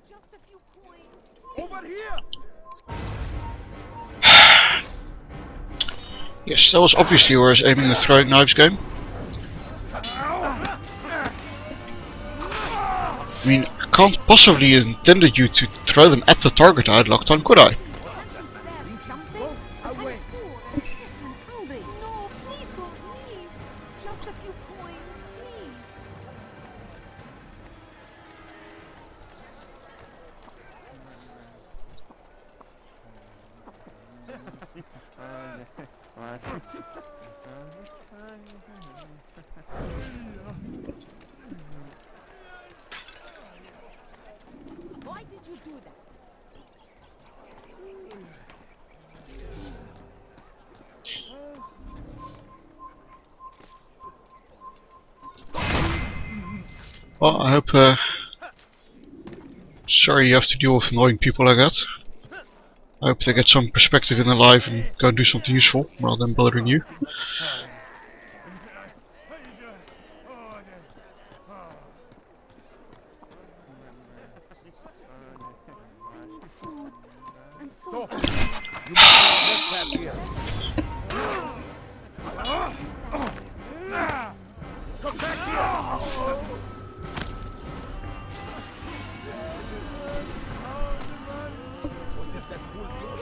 Just a few coins. Over here! Yes, that was obviously where I was aiming the throwing knives game. I mean, I can't possibly intended you to throw them at the target I had locked on, could I? Something? Away. No, please don't leave. Just a few coins, please. Why did you do that? Well, I hope sorry you have to deal with annoying people like that. I hope they get some perspective in their life and go and do something useful rather than bothering you. I'm so Stop! You must not let that here. Come back here! What is that fool doing?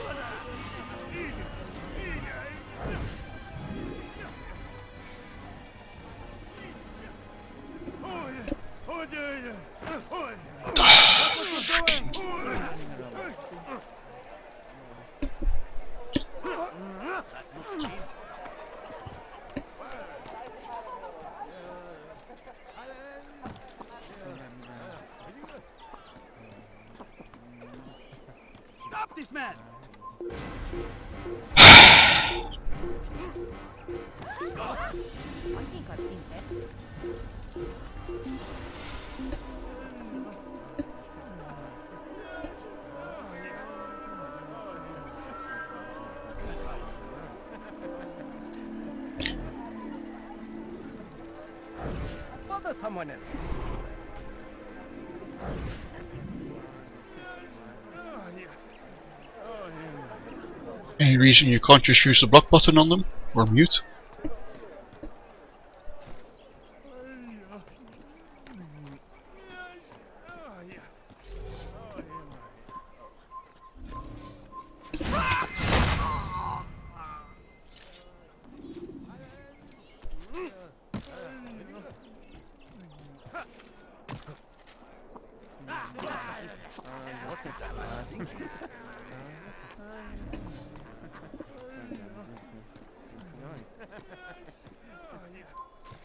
Stop this man! I think I've seen that. Bother someone else. Any reason you can't just use the block button on them? Or mute?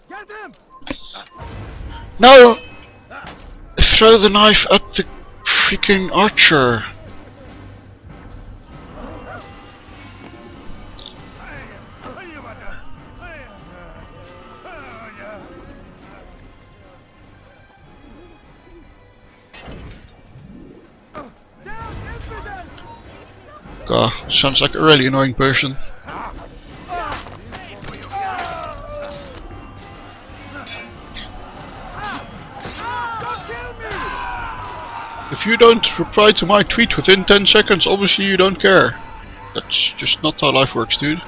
Get him! No! Throw the knife at the freaking archer! God, sounds like a really annoying person. If you don't reply to my tweet within 10 seconds, obviously you don't care. That's just not how life works, dude.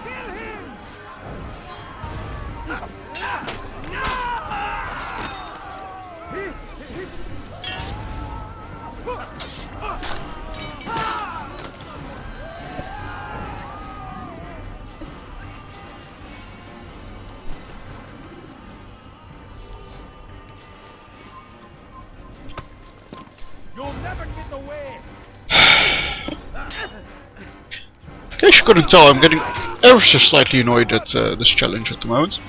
You'll never get away. In case you couldn't tell, I'm getting ever so slightly annoyed at this challenge at the moment.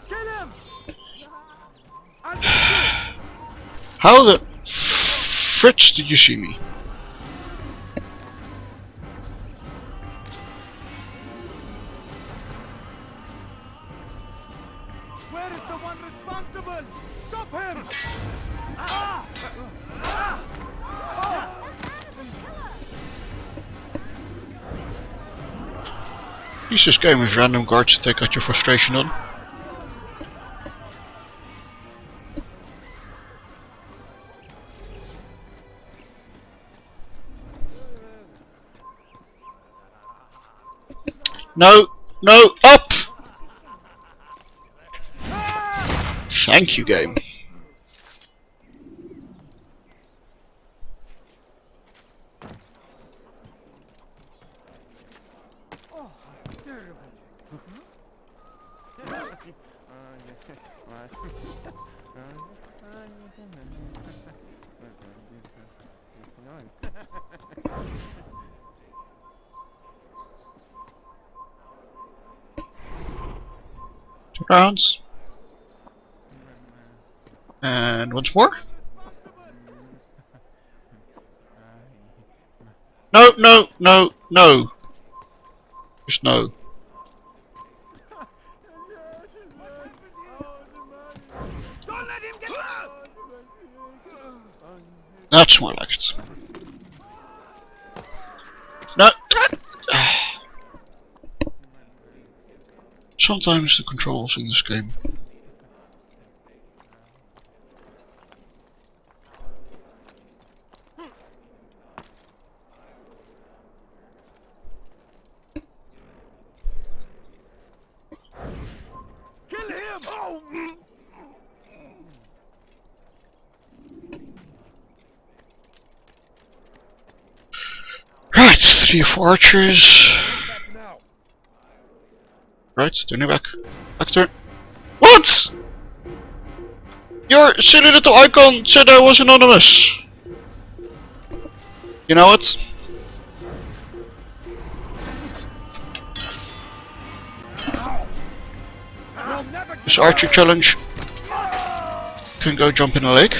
Kill him. How the fritz did you see me? Where is the one responsible? Stop him! Use this game as random guards to take out your frustration on. No, no, up! Thank you, game. Two rounds. And once more. No, no, no, no. Just no. Don't let him get out! That's more like it. No. Sometimes the controls in this game. Kill him! Oh. Right, 3 or 4 archers. Right, turning back. Back turn. What? Your silly little icon said I was anonymous. You know what? This archer challenge can go jump in a lake.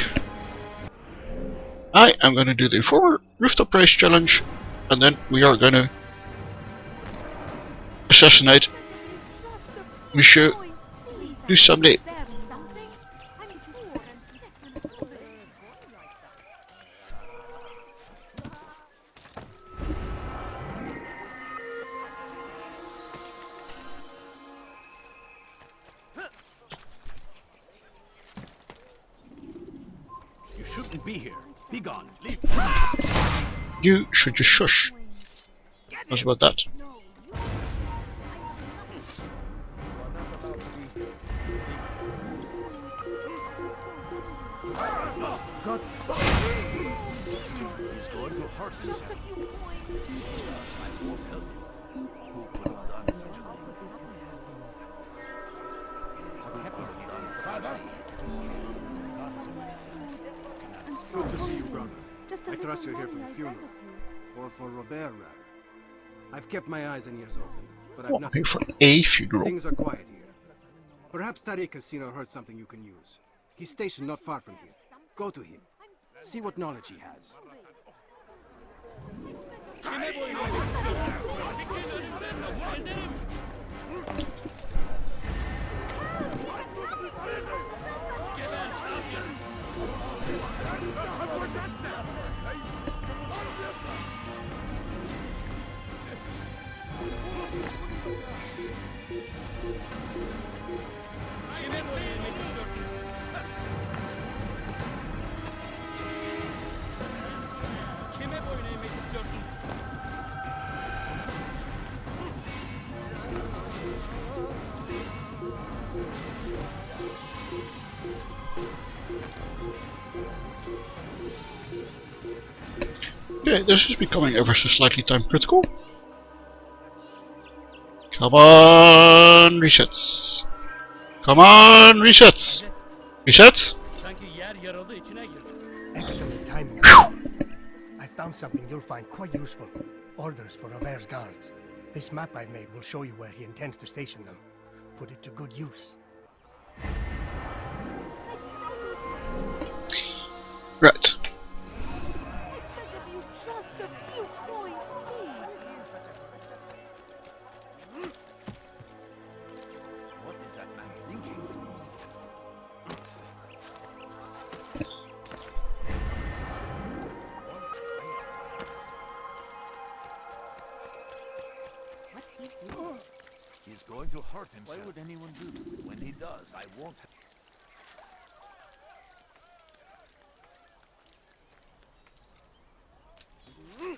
I am gonna do the forward rooftop race challenge, and then we are gonna assassinate Monsieur du Samedi. You shouldn't be here. Be gone. Leave. You should just shush. How's about that? God. He's going to hurt himself. I won't help you. Who could have done such a thing? What happened to your father? Good to see you, brother. I trust you're here for the funeral. Or for Robert, rather. I've kept my eyes and ears open, but I've nothing. Here for a funeral. Things are quiet here. Perhaps Tariq has seen or heard something you can use. He's stationed not far from here. Go to him. See what knowledge he has. Yeah, this is becoming ever so slightly time critical. Come on, resets. Come on, resets. Reset. Excellent timing. I found something you'll find quite useful. Orders for Robert's guards. This map I've made will show you where he intends to station them. Put it to good use. Right. He's going to hurt himself. Why would anyone do that? When he does, I won't. The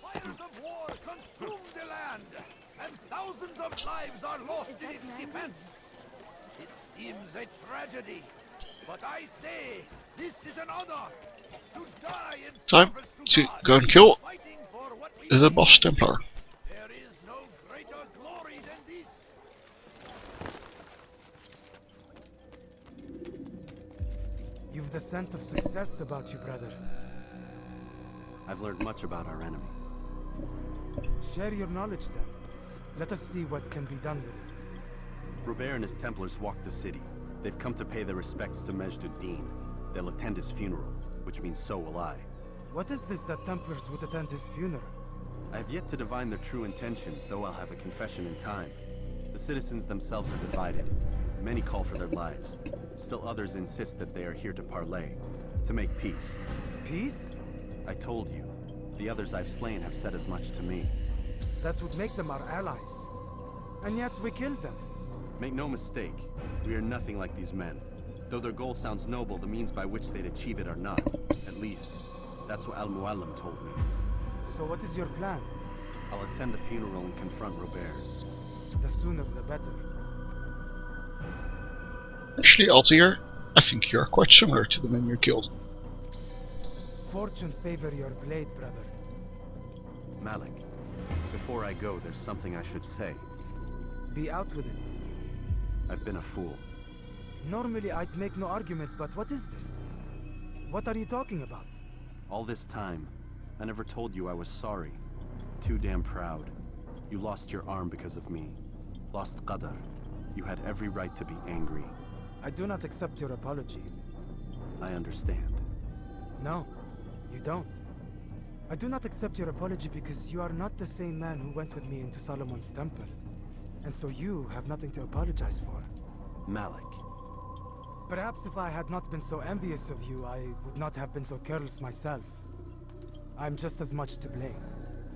fires of war consume the land, and thousands of lives are lost in its defense. It seems a tragedy, but I say this is an honor to die in Time to go and kill the boss Templar. There is no greater glory than this. You've the scent of success about you, brother. I've learned much about our enemy. Share your knowledge then. Let us see what can be done with it. Robert and his Templars walk the city. They've come to pay their respects to Majd ud-Din. They'll attend his funeral, which means so will I. What is this that Templars would attend his funeral? I have yet to divine their true intentions, though I'll have a confession in time. The citizens themselves are divided. Many call for their lives. Still others insist that they are here to parley, to make peace. Peace? I told you. The others I've slain have said as much to me. That would make them our allies. And yet we killed them. Make no mistake, we are nothing like these men. Though their goal sounds noble, the means by which they'd achieve it are not. At least, that's what Al-Muallim told me. So what is your plan? I'll attend the funeral and confront Robert. The sooner the better. Actually, Altair, I think you are quite similar to the men you killed. Fortune favor your blade, brother. Malik, before I go, there's something I should say. Be out with it. I've been a fool. Normally I'd make no argument, but what is this? What are you talking about? All this time, I never told you I was sorry. Too damn proud. You lost your arm because of me. Lost Qadar. You had every right to be angry. I do not accept your apology. I understand. No, you don't. I do not accept your apology because you are not the same man who went with me into Solomon's temple. And so you have nothing to apologize for. Malik. Perhaps if I had not been so envious of you, I would not have been so careless myself. I'm just as much to blame.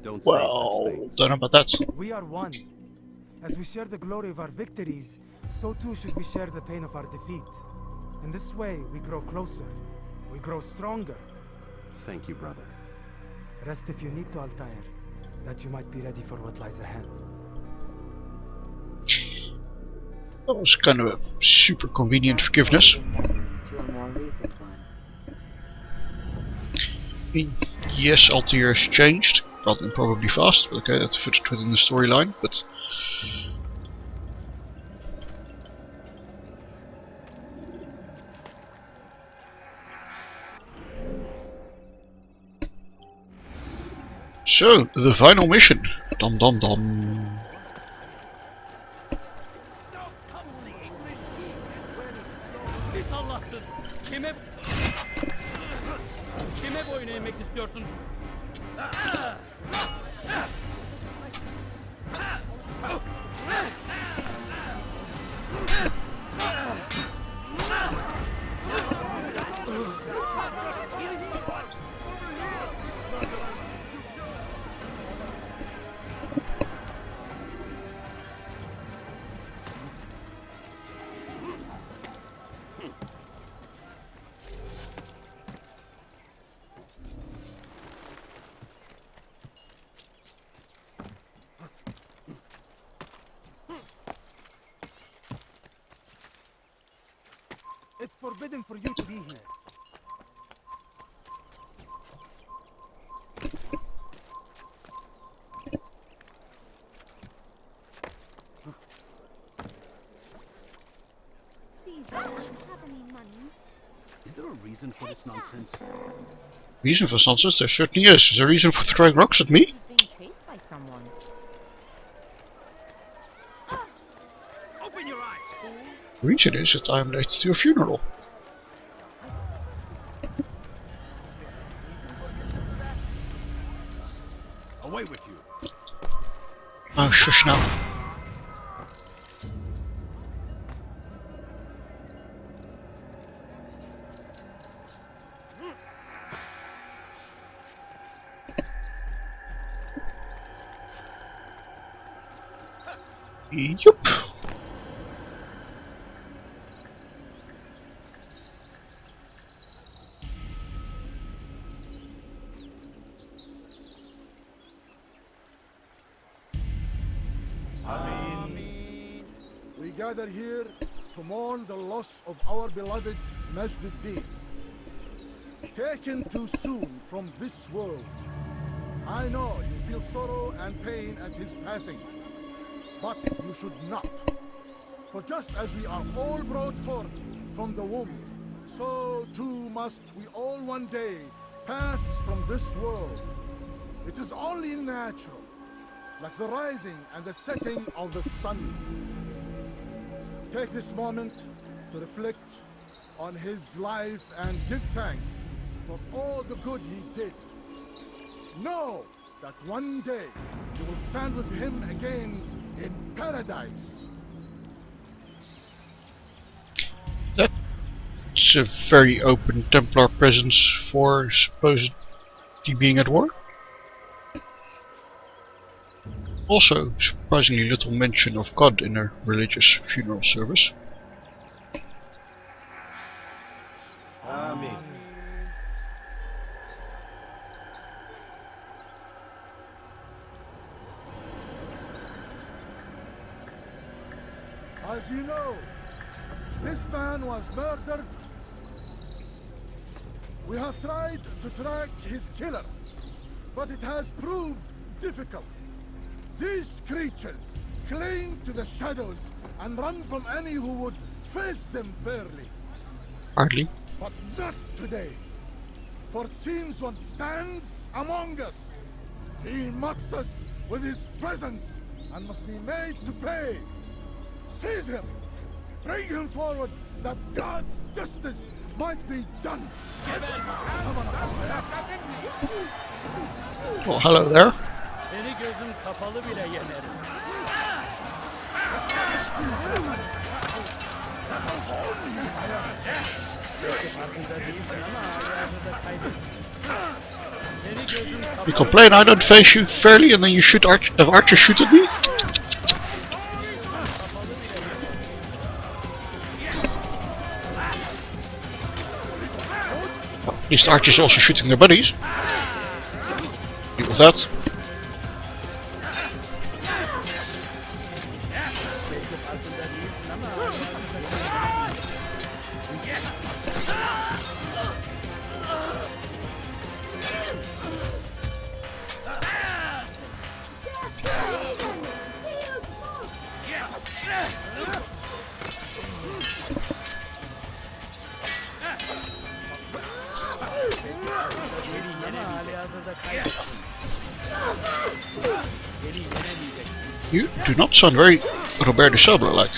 Don't say such things. Don't know about that. We are one. As we share the glory of our victories, so too should we share the pain of our defeat. In this way, we grow closer. We grow stronger. Thank you, brother. Rest if you need to, Altair, that you might be ready for what lies ahead. That was kind of a super convenient forgiveness. To a more recent one. I mean, yes, Altair has changed, rather than probably fast, but okay, that fits within the storyline, but... So, the final mission. Dum dum dum. Pis Allahsız. Kime boyun eğmek istiyorsun? It's forbidden for you to be here. Please, do you have any money? Is there a reason for this nonsense? Reason for nonsense? There certainly is. Is there a reason for throwing rocks at me? Being chased by someone. Open your eyes, fool! The reason is that I am late to your funeral. Away with you. Oh, shush now. Yup. We gather here to mourn the loss of our beloved Majd-ud-Din. Taken too soon from this world. I know you feel sorrow and pain at his passing, but you should not. For just as we are all brought forth from the womb, so too must we all one day pass from this world. It is only natural, like the rising and the setting of the sun. Take this moment to reflect on his life and give thanks for all the good he did. Know that one day you will stand with him again in paradise. That's a very open Templar presence for supposedly being at war. Also, surprisingly little mention of God in a religious funeral service. Amen. As you know, this man was murdered. We have tried to track his killer, but it has proved difficult. These creatures cling to the shadows and run from any who would face them fairly. Hardly. But not today. For it seems one stands among us. He mocks us with his presence and must be made to pay. Seize him! Bring him forward that God's justice might be done. Oh, hello there. Seni gözüm kapalı bile yenerim. You complain I don't face you fairly and then you shoot archers shoot at me? Well, at least archers are also shooting their buddies. Deal with that. You do not sound very Robert de Sabre like.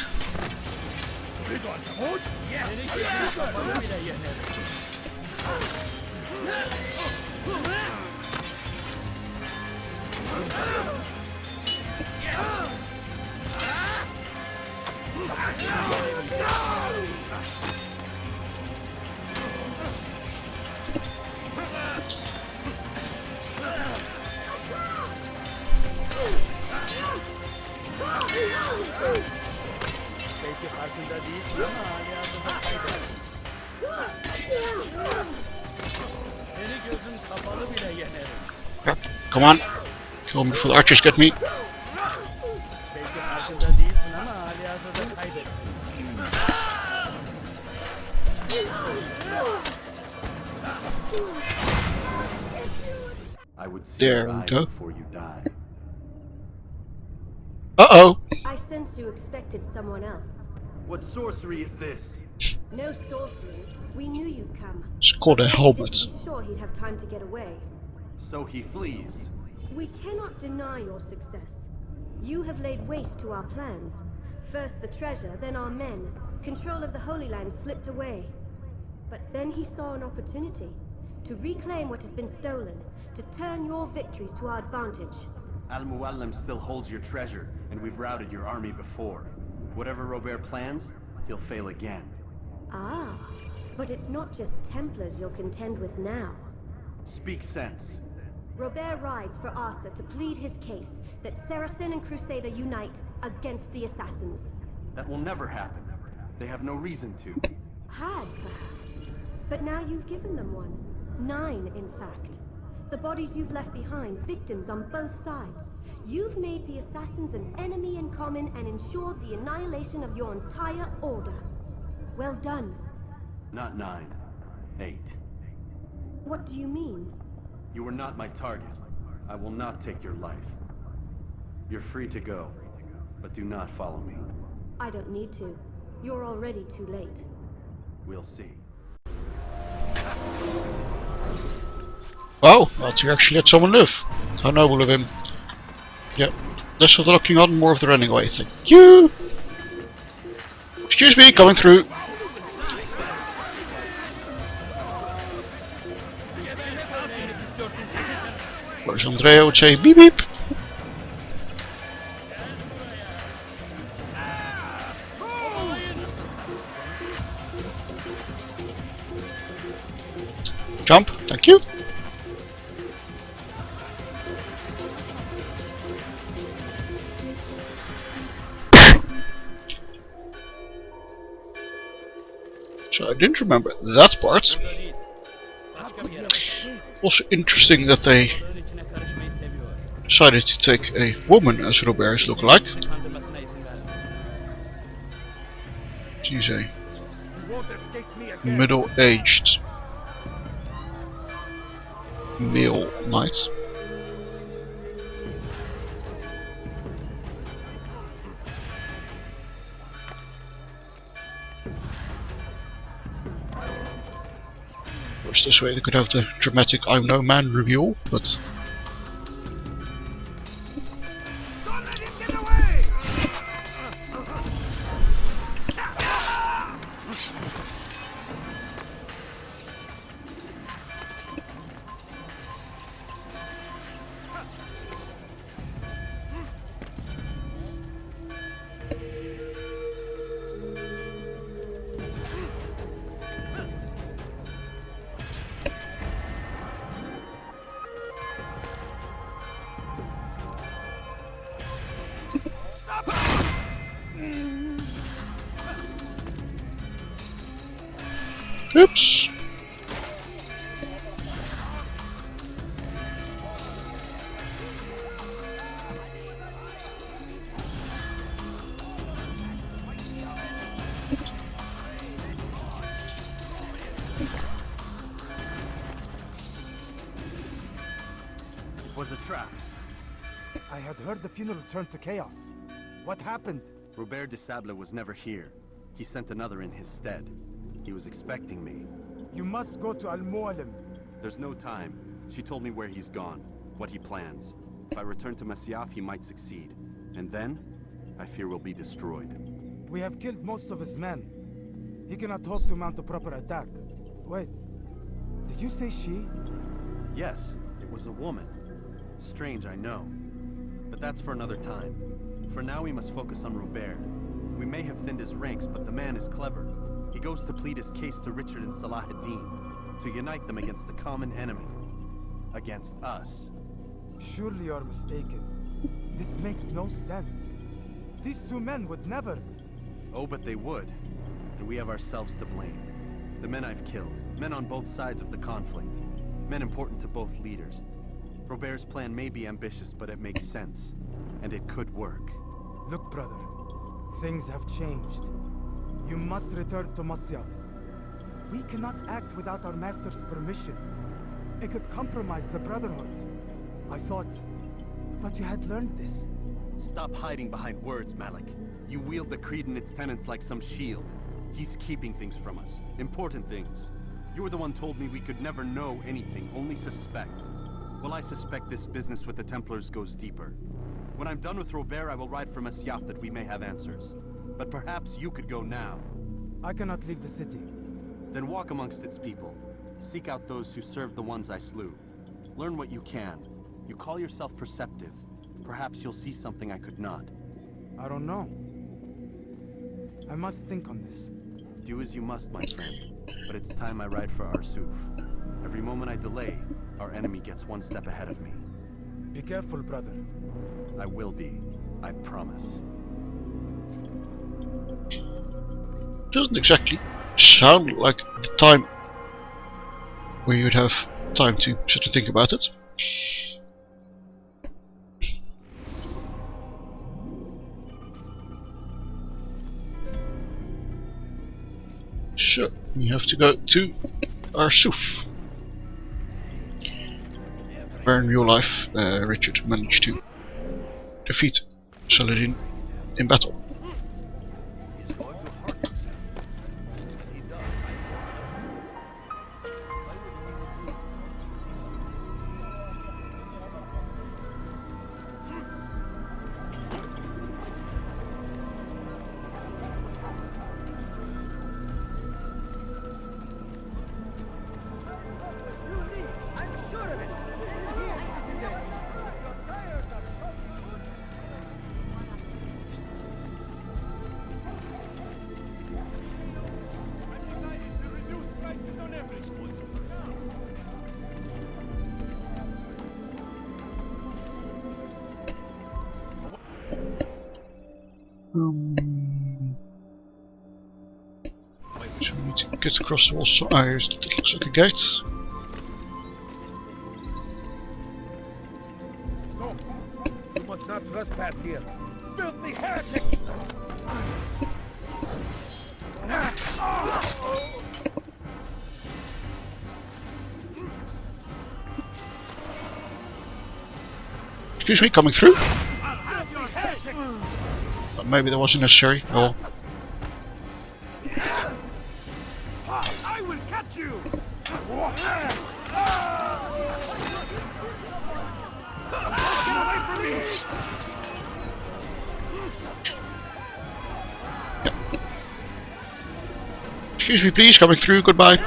Belki farkında değilsin ama hali hazırda kaybettin. Seni gözün kapalı bile yenerim. Crap. Come on. Kill me before the archers get me. Belki farkında değilsin ama hali hazırda kaybettin. I would see There your we eyes go. before you die. Uh-oh. I sense you expected someone else. What sorcery is this? No sorcery. We knew you'd come. It's called a But we helmet. needed to be sure he'd have time to get away. So he flees. We cannot deny your success. You have laid waste to our plans. First the treasure, then our men. Control of the Holy Land slipped away. But then he saw an opportunity to reclaim what has been stolen, to turn your victories to our advantage. Al-Muallim still holds your treasure, and we've routed your army before. Whatever Robert plans, he'll fail again. Ah, but it's not just Templars you'll contend with now. Speak sense. Robert rides for Arsa to plead his case that Saracen and Crusader unite against the Assassins. That will never happen. They have no reason to. Had, perhaps. But now you've given them one. 9, in fact. The bodies you've left behind, victims on both sides. You've made the Assassins an enemy in common and ensured the annihilation of your entire order. Well done. Not 9. 8. What do you mean? You were not my target. I will not take your life. You're free to go, but do not follow me. I don't need to. You're already too late. We'll see. Oh, well, he actually let someone live. How noble of him. Yep. Less of the looking on, more of the running away. Thank you! Excuse me, coming through. Where's Andrea would say beep beep. Jump, thank you. So I didn't remember that part. Also interesting that they decided to take a woman as Robert's lookalike. She's a middle-aged male knight. Which this way they could have the dramatic I'm no man reveal, but oops. It was a trap. I had heard the funeral turned to chaos. What happened? Robert de Sable was never here. He sent another in his stead. He was expecting me. You must go to Al-Muallim. There's no time. She told me where he's gone, what he plans. If I return to Masyaf, he might succeed. And then, I fear we'll be destroyed. We have killed most of his men. He cannot hope to mount a proper attack. Wait, did you say she? Yes, it was a woman. Strange, I know. But that's for another time. For now, we must focus on Robert. We may have thinned his ranks, but the man is clever. He goes to plead his case to Richard and Salah ad-Din, to unite them against the common enemy. Against us. Surely you're mistaken. This makes no sense. These two men would never... Oh, but they would. And we have ourselves to blame. The men I've killed, men on both sides of the conflict, men important to both leaders. Robert's plan may be ambitious, but it makes sense. And it could work. Look, brother. Things have changed. You must return to Masyaf. We cannot act without our master's permission. It could compromise the Brotherhood. I thought you had learned this. Stop hiding behind words, Malik. You wield the creed and its tenets like some shield. He's keeping things from us. Important things. You were the one told me we could never know anything, only suspect. Well, I suspect this business with the Templars goes deeper. When I'm done with Robert, I will ride for Masyaf that we may have answers. But perhaps you could go now. I cannot leave the city. Then walk amongst its people. Seek out those who served the ones I slew. Learn what you can. You call yourself perceptive. Perhaps you'll see something I could not. I don't know. I must think on this. Do as you must, my friend. But it's time I ride for Arsuf. Every moment I delay, our enemy gets one step ahead of me. Be careful, brother. I will be. I promise. Doesn't exactly sound like the time where you'd have time to sit and think about it. So, we have to go to Arsuf, where in real life Richard managed to defeat Saladin in battle. So we need to get across the wall. So it looks like a gate. No, you must not trespass here. Filthy heretic! Excuse me, coming through? But maybe that wasn't necessary. Oh. I will catch you! Get away from me! Excuse me, please, coming through. Goodbye.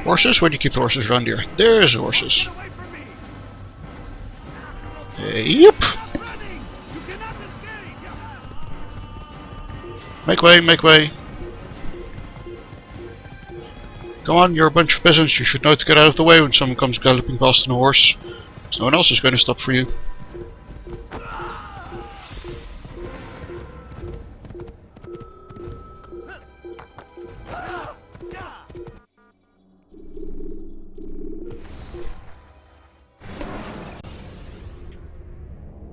Horses? Where do you keep the horses around here? There's the horses. Yep. Make way, make way. Come on, you're a bunch of peasants. You should know to get out of the way when someone comes galloping past on a horse. No one else is going to stop for you.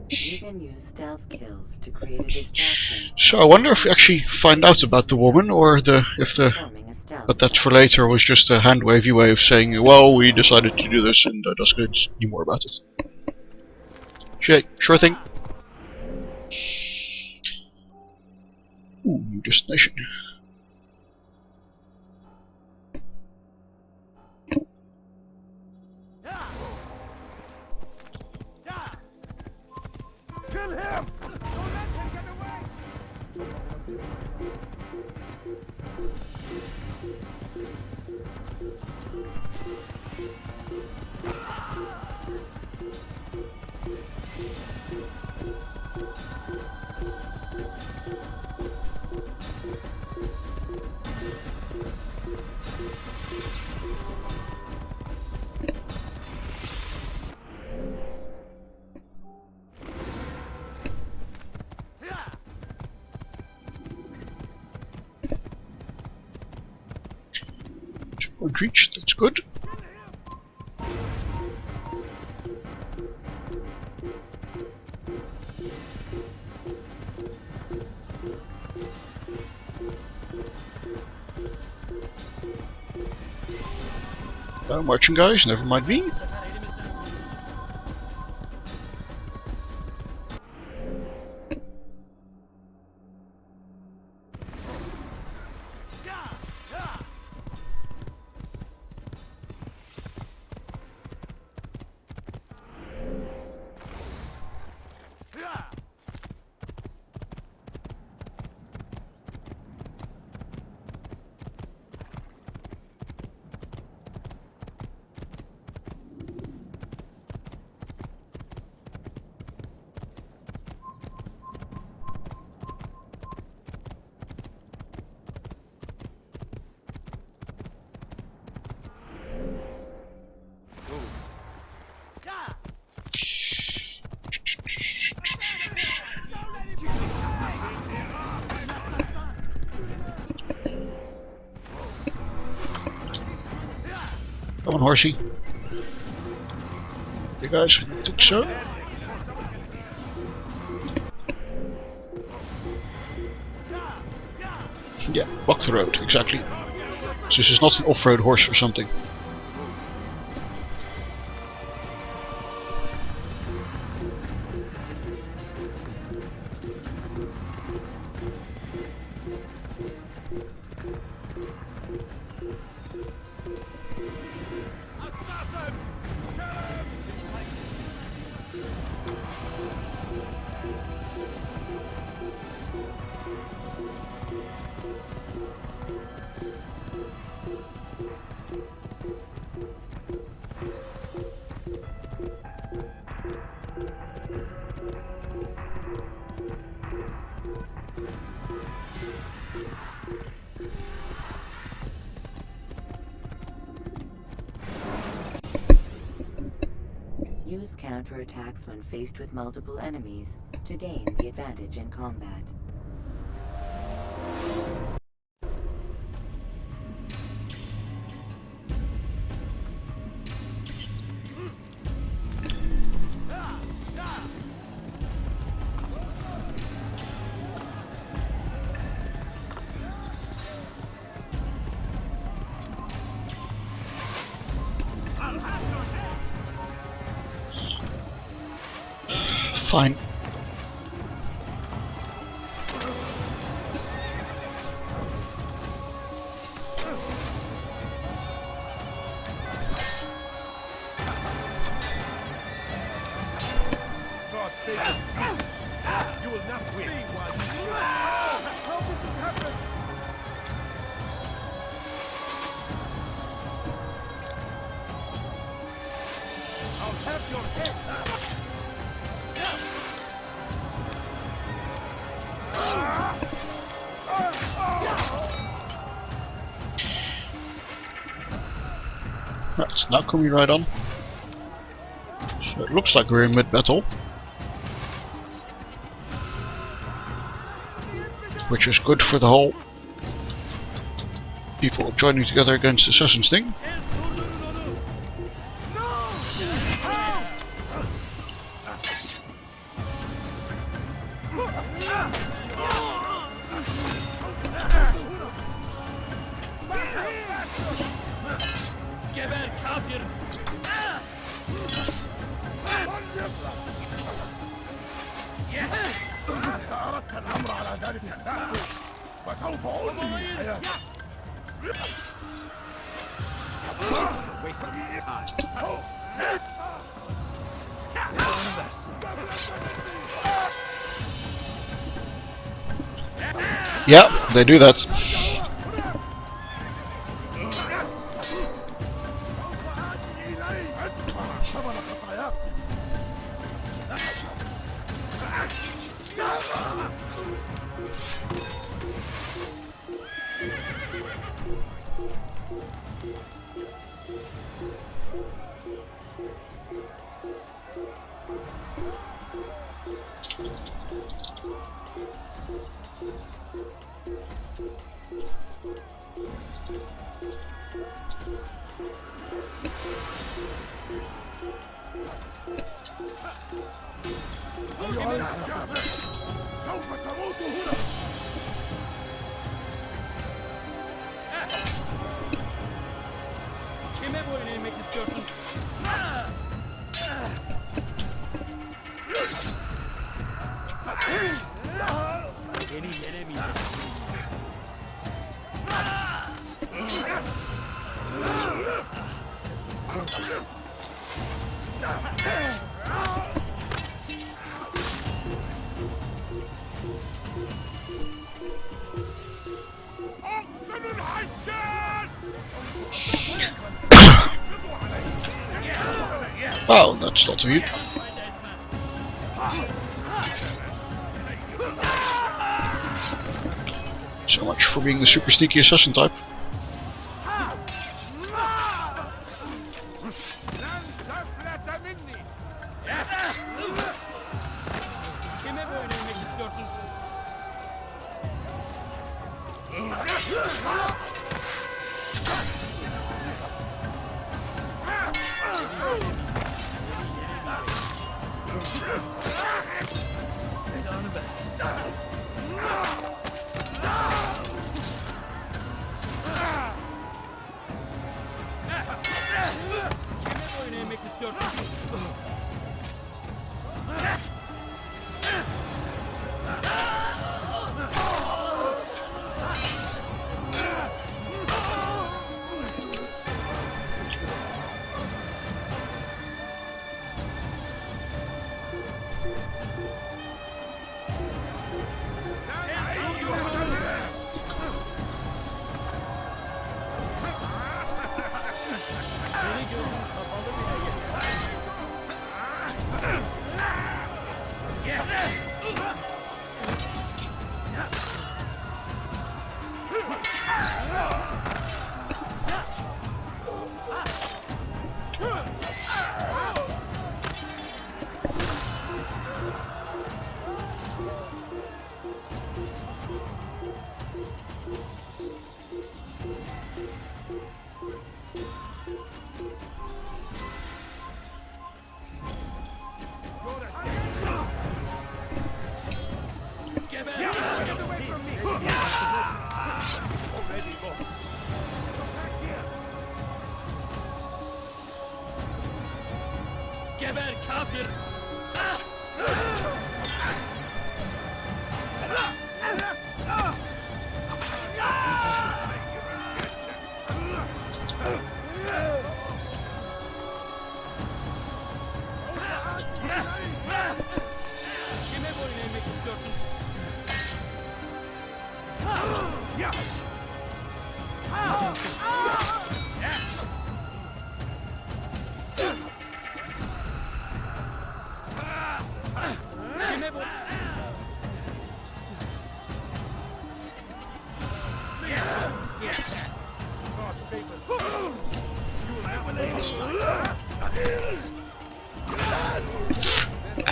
You can use stealth kills to create a distraction. So I wonder if we actually find out about the woman, or but that's for later, was just a hand wavy way of saying, well, we decided to do this and doesn't get any more about it. Sure thing. Ooh, new destination. Kill him! Don't let him get away! Checkpoint reached, that's good. Marching guys, never mind me. Come on, horsey. You guys, I think so. Yeah, block the road, exactly. So this is not an off-road horse or something. Use counterattacks when faced with multiple enemies to gain the advantage in combat. Fine. You will not win. How did it happen? I'll have your head. Right, now coming right on. So it looks like we're in mid-battle. Which is good for the whole people joining together against assassins thing. Yeah, they do that. Oh, that's not of you. So much for being the super sneaky assassin type.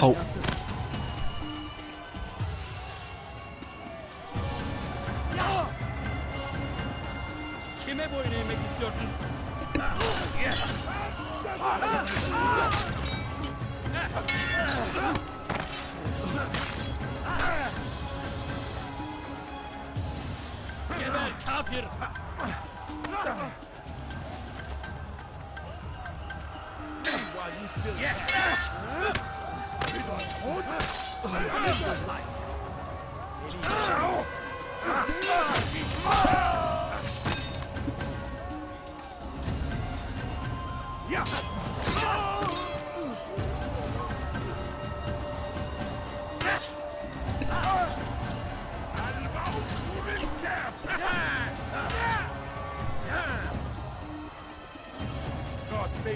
Oh. Kime boyun eğmek istiyorsun? Geber kafir! While you still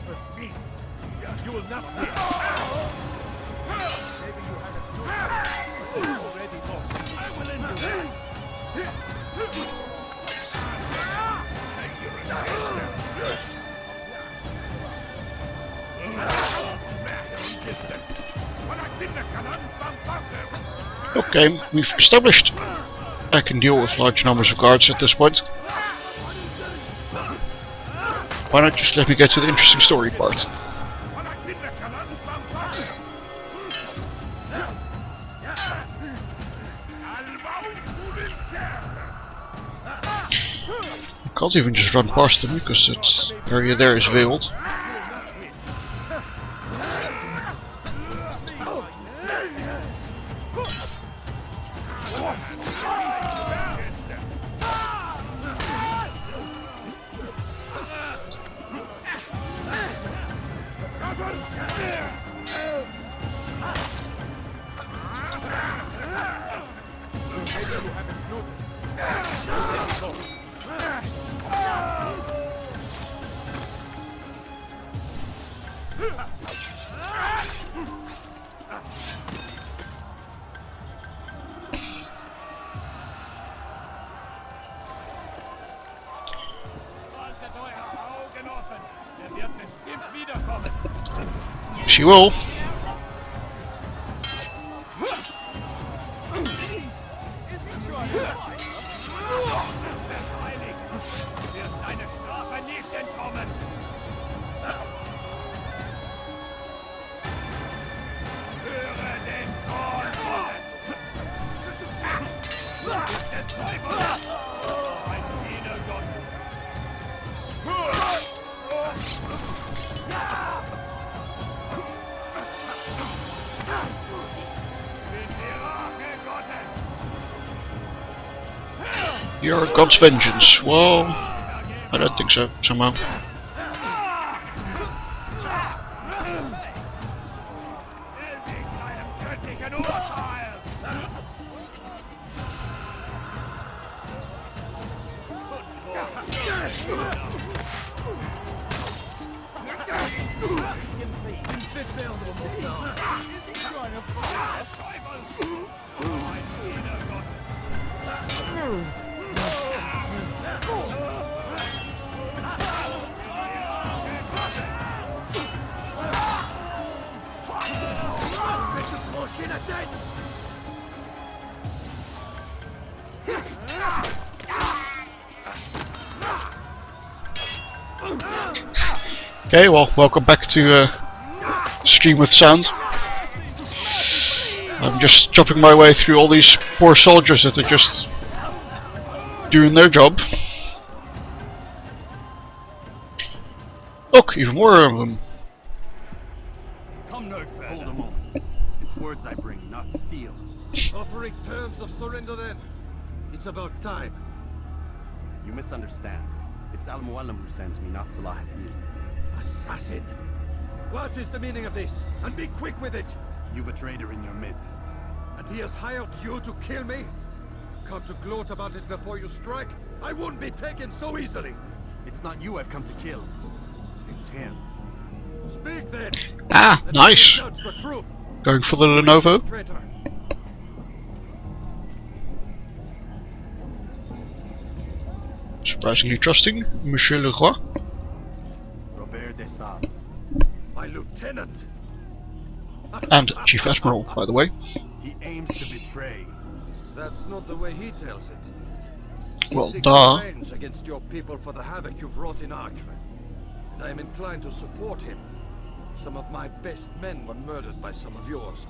reaper's feet. You will not live. Maybe you haven't noticed, but you already know. I will end you there. Okay, we've established I can deal with large numbers of guards at this point. Why not just let me get to the interesting story part? I can't even just run past them because that area there is veiled. She will. You're God's vengeance. Well, I don't think so, somehow. Okay, well, welcome back to Stream with Sound. I'm just chopping my way through all these poor soldiers that are just doing their job. Look, even more of them. Come no further. Hold a moment. It's words I bring, not steel. Offering terms of surrender then. It's about time. You misunderstand. It's Al-Mualim who sends me, not Salah ad-Din. Assassin! What is the meaning of this? And be quick with it! You've a traitor in your midst. And he has hired you to kill me? Come to gloat about it before you strike? I wouldn't be taken so easily! It's not you I've come to kill. It's him. Speak then! Ah, nice! Going for the Lenovo. Surprisingly trusting, Monsieur Leroy. Robert Desmond. My lieutenant! And Chief Admiral, by the way. He aims to betray. That's not the way he tells it. Well, seeks duh. revenge against your people for the havoc you've wrought in Acre. And I am inclined to support him. Some of my best men were murdered by some of yours.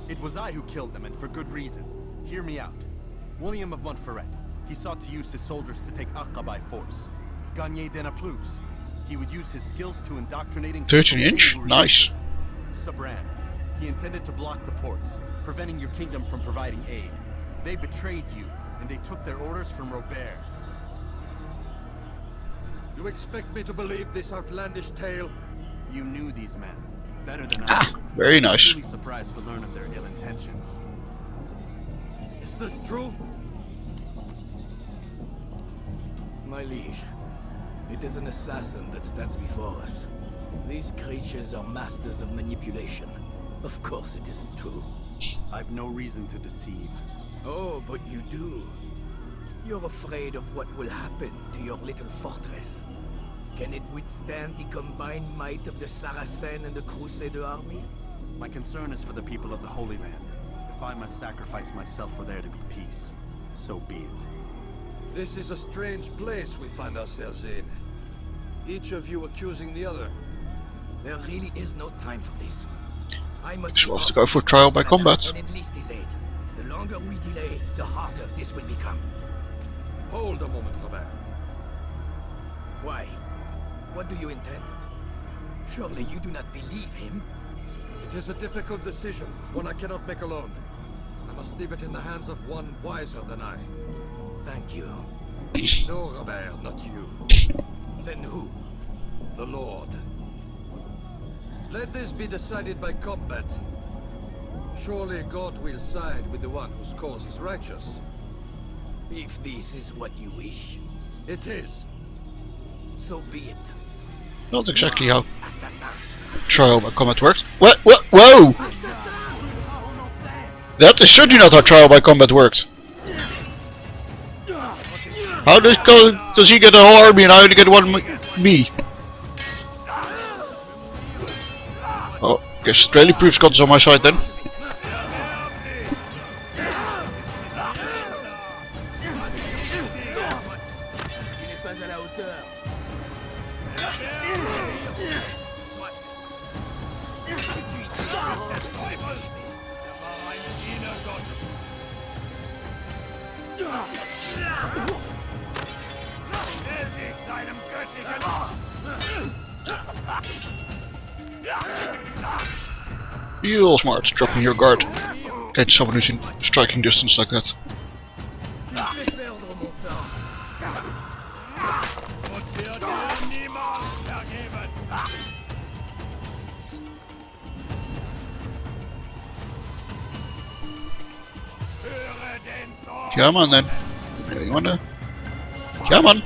It was I who killed them, and for good reason. Hear me out. William of Montferrat. He sought to use his soldiers to take Acre by force. Gagner de Naplouse. He would use his skills to indoctrinating 13-inch? Nice. Sabran. He intended to block the ports, preventing your kingdom from providing aid. They betrayed you, and they took their orders from Robert. You expect me to believe this outlandish tale? You knew these men better than I. Very nice. I'm really surprised to learn of their ill intentions. Is this true? My liege, it is an assassin that stands before us. These creatures are masters of manipulation. Of course it isn't true. I've no reason to deceive. Oh, but you do. You're afraid of what will happen to your little fortress. Can it withstand the combined might of the Saracen and the Crusader army? My concern is for the people of the Holy Land. If I must sacrifice myself for there to be peace, so be it. This is a strange place we find ourselves in. Each of you accusing the other. There really is no time for this. I must So we'll have to go for trial by combat. and enlist his aid. The longer we delay, the harder this will become. Hold a moment, Robert. Why? What do you intend? Surely you do not believe him? It is a difficult decision, one I cannot make alone. I must leave it in the hands of one wiser than I. Thank you. No, Robert, not you. Then who? The Lord. Let this be decided by combat. Surely God will side with the one whose cause is righteous. If this is what you wish. It is. So be it. Not exactly how trial by combat works. What? Whoa! That is certainly not how trial by combat works. How does he get a whole army and I only get one me? Oh, guess Australia proves God's on my side then. Real smart, dropping your guard against someone who's in striking distance like that. Come on then. You wanna? Come on.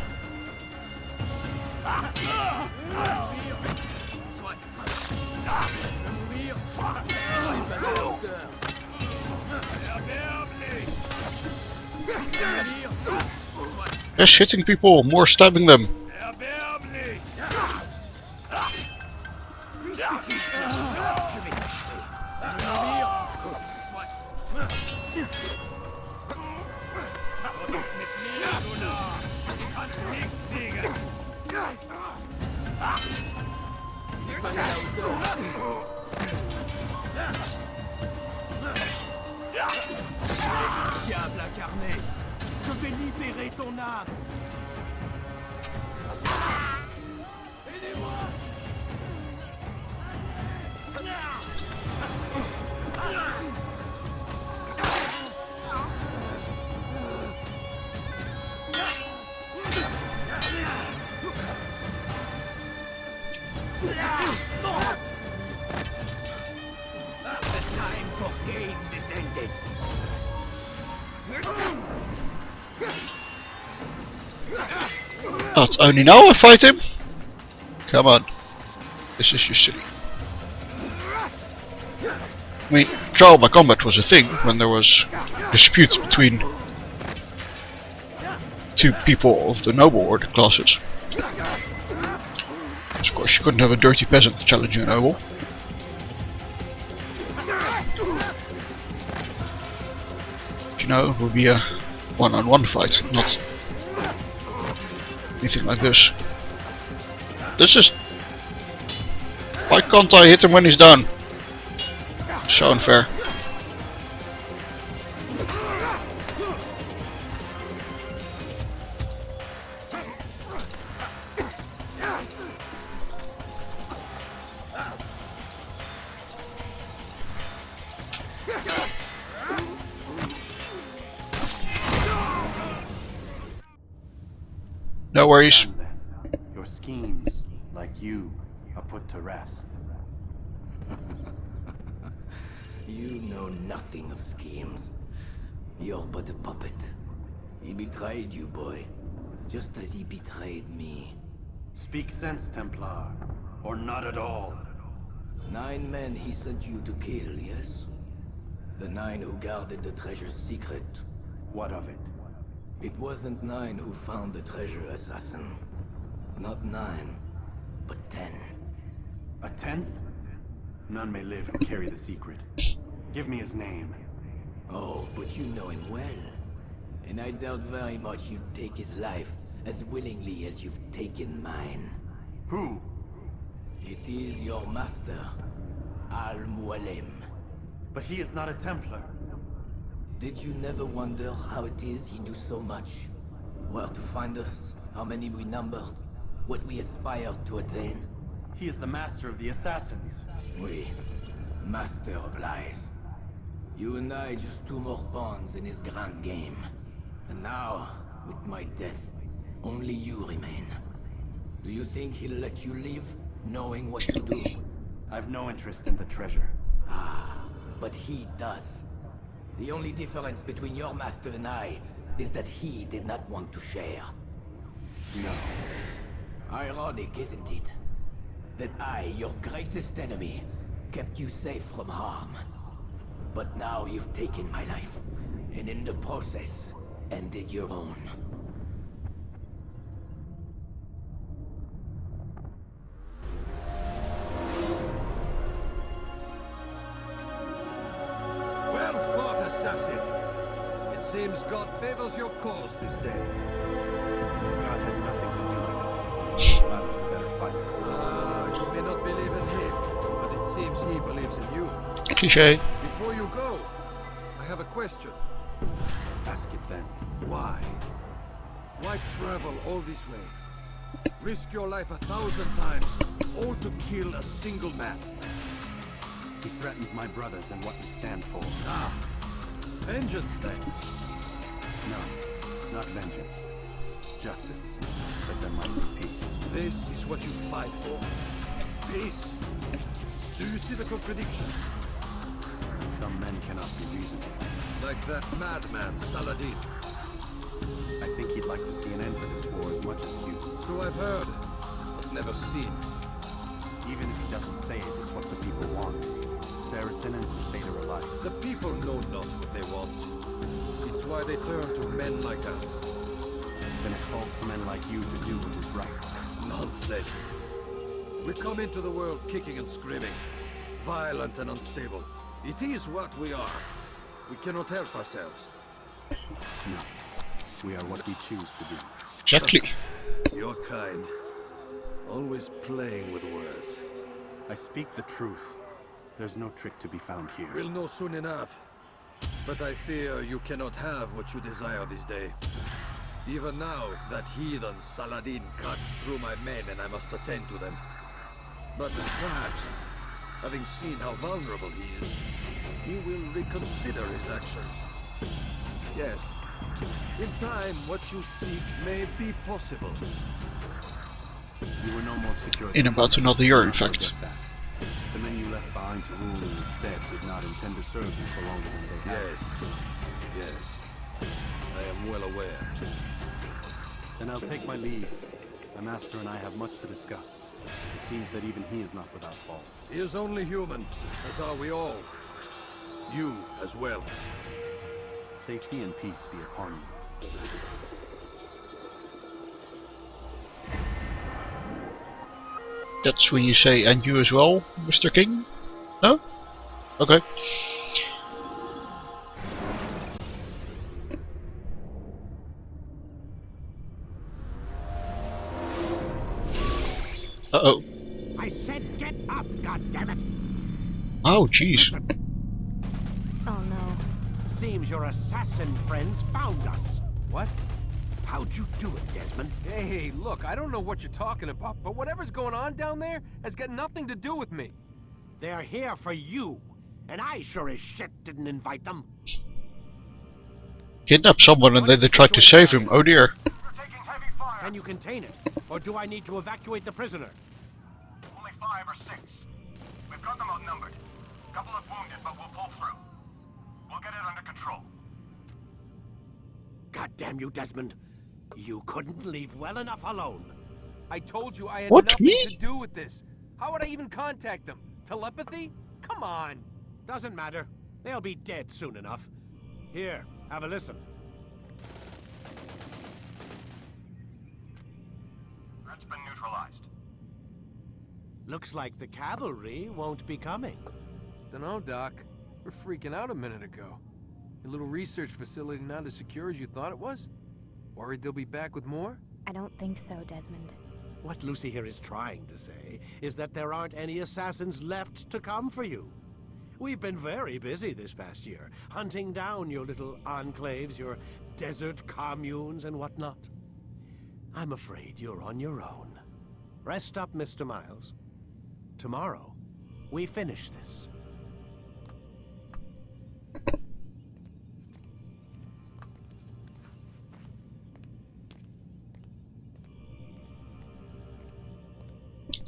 Less hitting people, more stabbing them. Diable incarné, je vais libérer ton âme. Aidez-moi. The time for games is ended. Not only now I fight him. Come on. This is just silly. I mean, trial by combat was a thing when there was disputes between two people of the noble order classes. Of course, you couldn't have a dirty peasant challenging a noble. You know, it would be a one-on-one fight, not anything like this. This is... Why can't I hit him when he's down? So unfair. No worries. Done then. Your schemes, like you, are put to rest. You know nothing of schemes. You're but a puppet. He betrayed you, boy. Just as he betrayed me. Speak sense, Templar. or not at all? 9 men he sent you to kill, yes? The 9 who guarded the treasure's secret. What of it? It wasn't 9 who found the treasure, assassin. Not 9, but 10. A 10th? None may live and carry the secret. Give me his name. Oh, but you know him well. And I doubt very much you'd take his life as willingly as you've taken mine. Who? It is your master, Al-Mualim. But he is not a Templar. Did you never wonder how it is he knew so much? Where to find us, how many we numbered, what we aspired to attain? He is the master of the assassins. Oui, master of lies. You and I just 2 more pawns in his grand game. And now, with my death, only you remain. Do you think he'll let you live, knowing what you do? I've no interest in the treasure. Ah, but he does. The only difference between your master and I is that he did not want to share. No. Ironic, isn't it? That I, your greatest enemy, kept you safe from harm. But now you've taken my life, and in the process, ended your own. Well fought, assassin. It seems God favors your cause this day. God had nothing to do with it. I was the better fighter. You may not believe in him, but it seems he believes in you. Cliché. Before you go, I have a question. Ask it then. Why? Why travel all this way? Risk your life 1,000 times, all to kill a single man. He threatened my brothers and what we stand for. Ah, vengeance then. No, not vengeance. Justice, that there might be peace. This is what you fight for? Peace? Do you see the contradiction? Some men cannot be reasoned with. Like that madman, Saladin. I think he'd like to see an end to this war as much as you. So I've heard, but never seen. Even if he doesn't say it, it's what the people want. Saracen and Crusader alike. The people know not what they want. It's why they turn to men like us. Then it falls to men like you to do what is right. Nonsense. We come into the world kicking and screaming, violent and unstable. It is what we are. We cannot help ourselves. No. We are what we choose to be. Exactly. Your kind. Always playing with words. I speak the truth. There's no trick to be found here. We'll know soon enough. But I fear you cannot have what you desire this day. Even now, that heathen Saladin cuts through my men and I must attend to them. But perhaps, having seen how vulnerable he is, he will reconsider his actions. Yes, in time, what you seek may be possible. You were no more secure In about another year, in fact. The men you left behind to rule in your stead did not intend to serve you for longer than they had. Yes. I am well aware. Then I'll take my leave. My master and I have much to discuss. It seems that even he is not without fault. He is only human, as are we all. You as well. Safety and peace be upon you. That's when you say, and you as well, Mr. King? No? Okay. Uh-oh. I said get up, goddammit! Oh, jeez. Oh no. Seems your assassin friends found us. What? How'd you do it, Desmond? Hey, look, I don't know what you're talking about, but whatever's going on down there has got nothing to do with me. They're here for you, and I sure as shit didn't invite them. Kidnap someone and then they tried to save him. Oh dear. Can you contain it, or do I need to evacuate the prisoner? Only 5 or 6. We've got them outnumbered. Couple of wounded, but we'll pull through. We'll get it under control. God damn you, Desmond. You couldn't leave well enough alone. I told you I had What, nothing me? to do with this. How would I even contact them? Telepathy? Come on. Doesn't matter. They'll be dead soon enough. Here, have a listen. Threat's been neutralized. Looks like the cavalry won't be coming. Dunno, Doc. We're freaking out a minute ago. Your little research facility not as secure as you thought it was? Worried they'll be back with more? I don't think so, Desmond. What Lucy here is trying to say is that there aren't any assassins left to come for you. We've been very busy this past year, hunting down your little enclaves, your desert communes and whatnot. I'm afraid you're on your own. Rest up, Mr. Miles. Tomorrow, we finish this.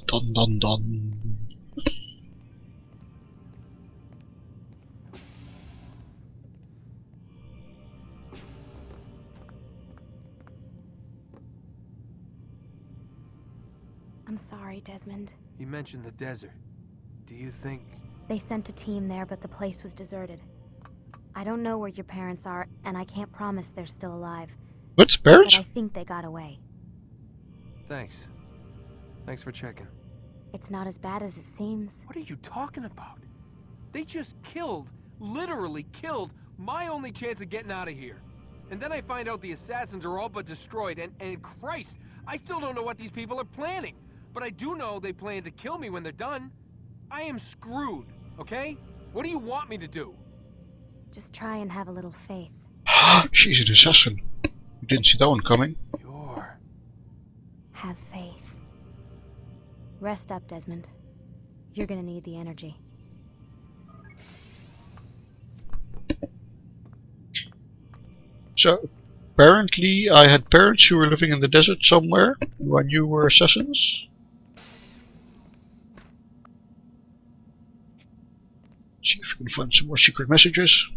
Dun dun dun. I'm sorry, Desmond. You mentioned the desert. Do you think... They sent a team there, but the place was deserted. I don't know where your parents are, and I can't promise they're still alive. What's parents? But I think they got away. Thanks. Thanks for checking. It's not as bad as it seems. What are you talking about? They just killed, literally killed, my only chance of getting out of here. And then I find out the assassins are all but destroyed, and Christ, I still don't know what these people are planning. But I do know they plan to kill me when they're done. I am screwed, okay? What do you want me to do? Just try and have a little faith. She's an assassin. You didn't see that one coming. Have faith. Rest up, Desmond. You're gonna need the energy. So, apparently I had parents who were living in the desert somewhere when you were assassins. See if we can find some more secret messages.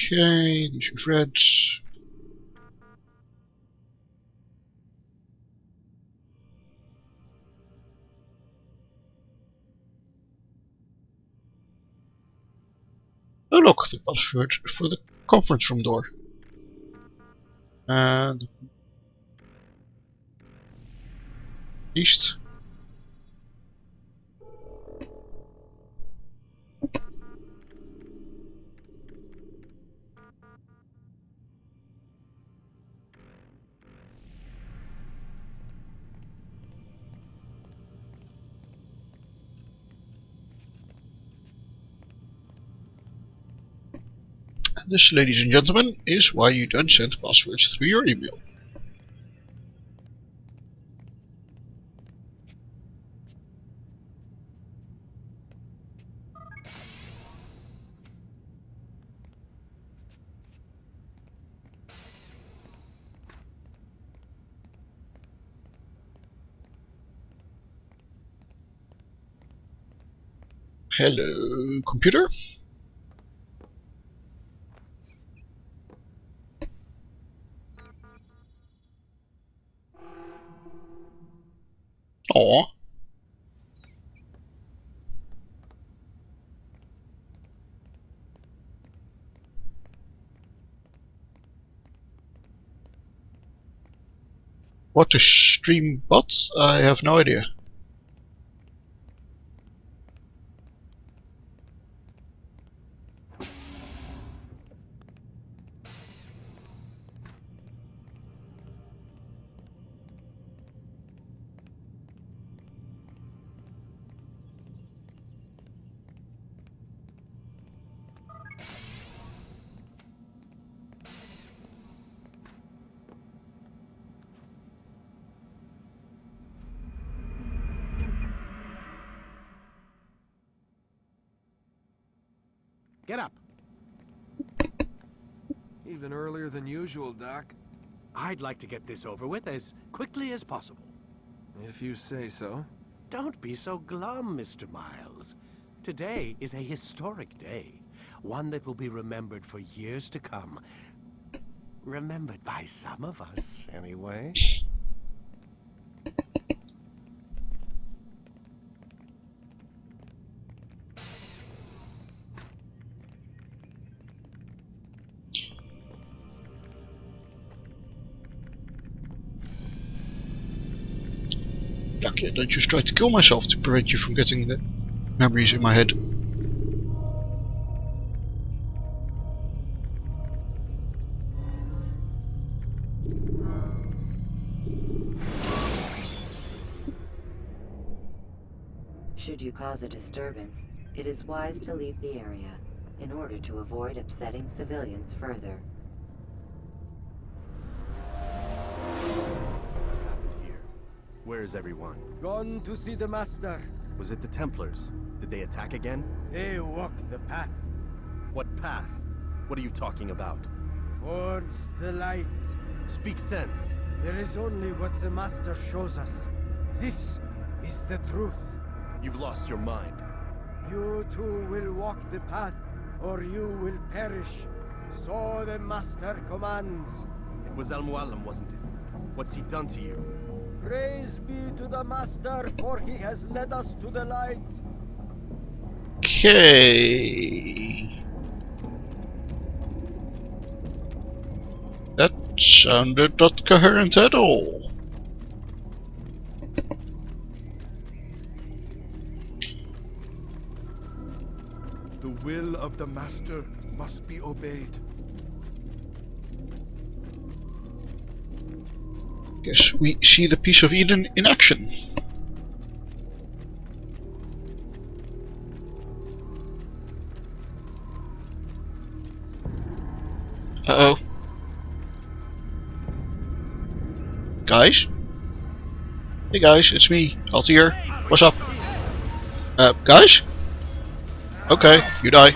Okay, these we've read. Unlock the password for the conference room door. And east. This, ladies and gentlemen, is why you don't send passwords through your email. Hello, computer. Aw. What to stream bots? I have no idea. Get up. Even earlier than usual, Doc. I'd like to get this over with as quickly as possible. If you say so. Don't be so glum, Mr. Miles. Today is a historic day. One that will be remembered for years to come. Remembered by some of us, anyway. Okay, don't just try to kill myself to prevent you from getting the memories in my head. Should you cause a disturbance, it is wise to leave the area in order to avoid upsetting civilians further. Where is everyone? Gone to see the Master. Was it the Templars? Did they attack again? They walk the path. What path? What are you talking about? Towards the light. Speak sense. There is only what the Master shows us. This is the truth. You've lost your mind. You too will walk the path, or you will perish. So the Master commands. It was Al-Mualim, wasn't it? What's he done to you? Praise be to the Master, for he has led us to the light. Okay. That sounded not coherent at all. The will of the Master must be obeyed. Guess we see the piece of Eden in action. Uh-oh. Guys? Hey guys, it's me, Altair. What's up? Guys? Okay, you die.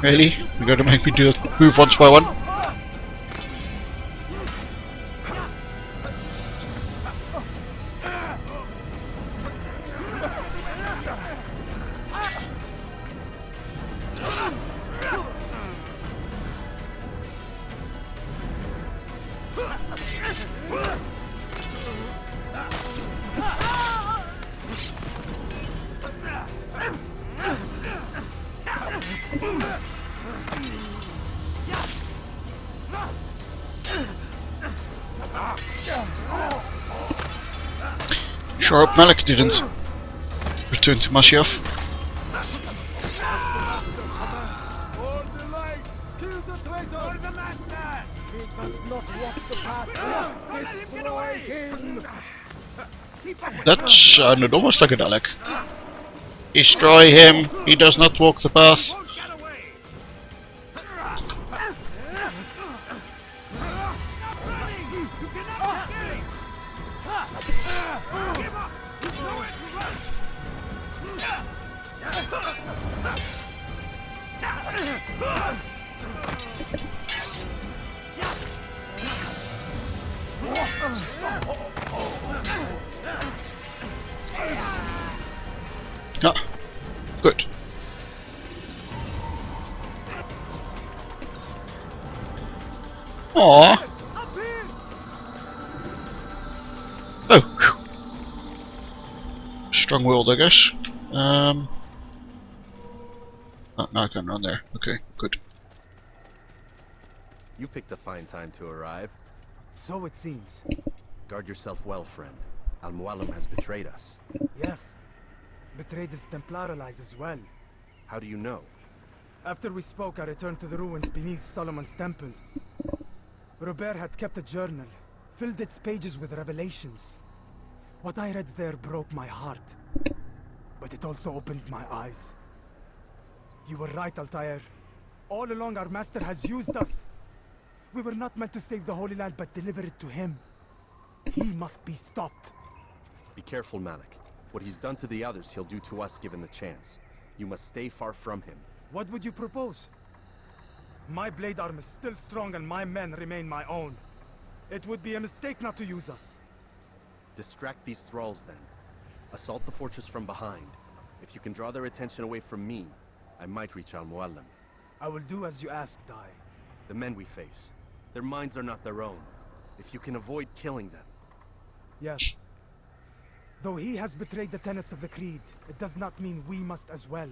Really? You gotta make me do it, move one by one? Sure hope Malik didn't return to Masyaf. Kill the traitor! The Master! He does not walk the path. Destroy him! That sounded almost like a Dalek. Destroy him, he does not walk the path. Ah, good. Aww. Oh, whew. Strong-willed, I guess. Oh, now I can run there. Okay, good. You picked a fine time to arrive. So it seems. Guard yourself well, friend. Al-Mualim has betrayed us. Yes. Betrayed his Templar allies as well. How do you know? After we spoke, I returned to the ruins beneath Solomon's temple. Robert had kept a journal, filled its pages with revelations. What I read there broke my heart. But it also opened my eyes. You were right, Altair. All along our master has used us. We were not meant to save the Holy Land, but deliver it to him. He must be stopped. Be careful, Malik. What he's done to the others, he'll do to us given the chance. You must stay far from him. What would you propose? My blade arm is still strong and my men remain my own. It would be a mistake not to use us. Distract these thralls then. Assault the fortress from behind. If you can draw their attention away from me, I might reach Al-Muallim. I will do as you ask, Dai. The men we face, their minds are not their own. If you can avoid killing them. Yes. Though he has betrayed the tenets of the Creed, it does not mean we must as well.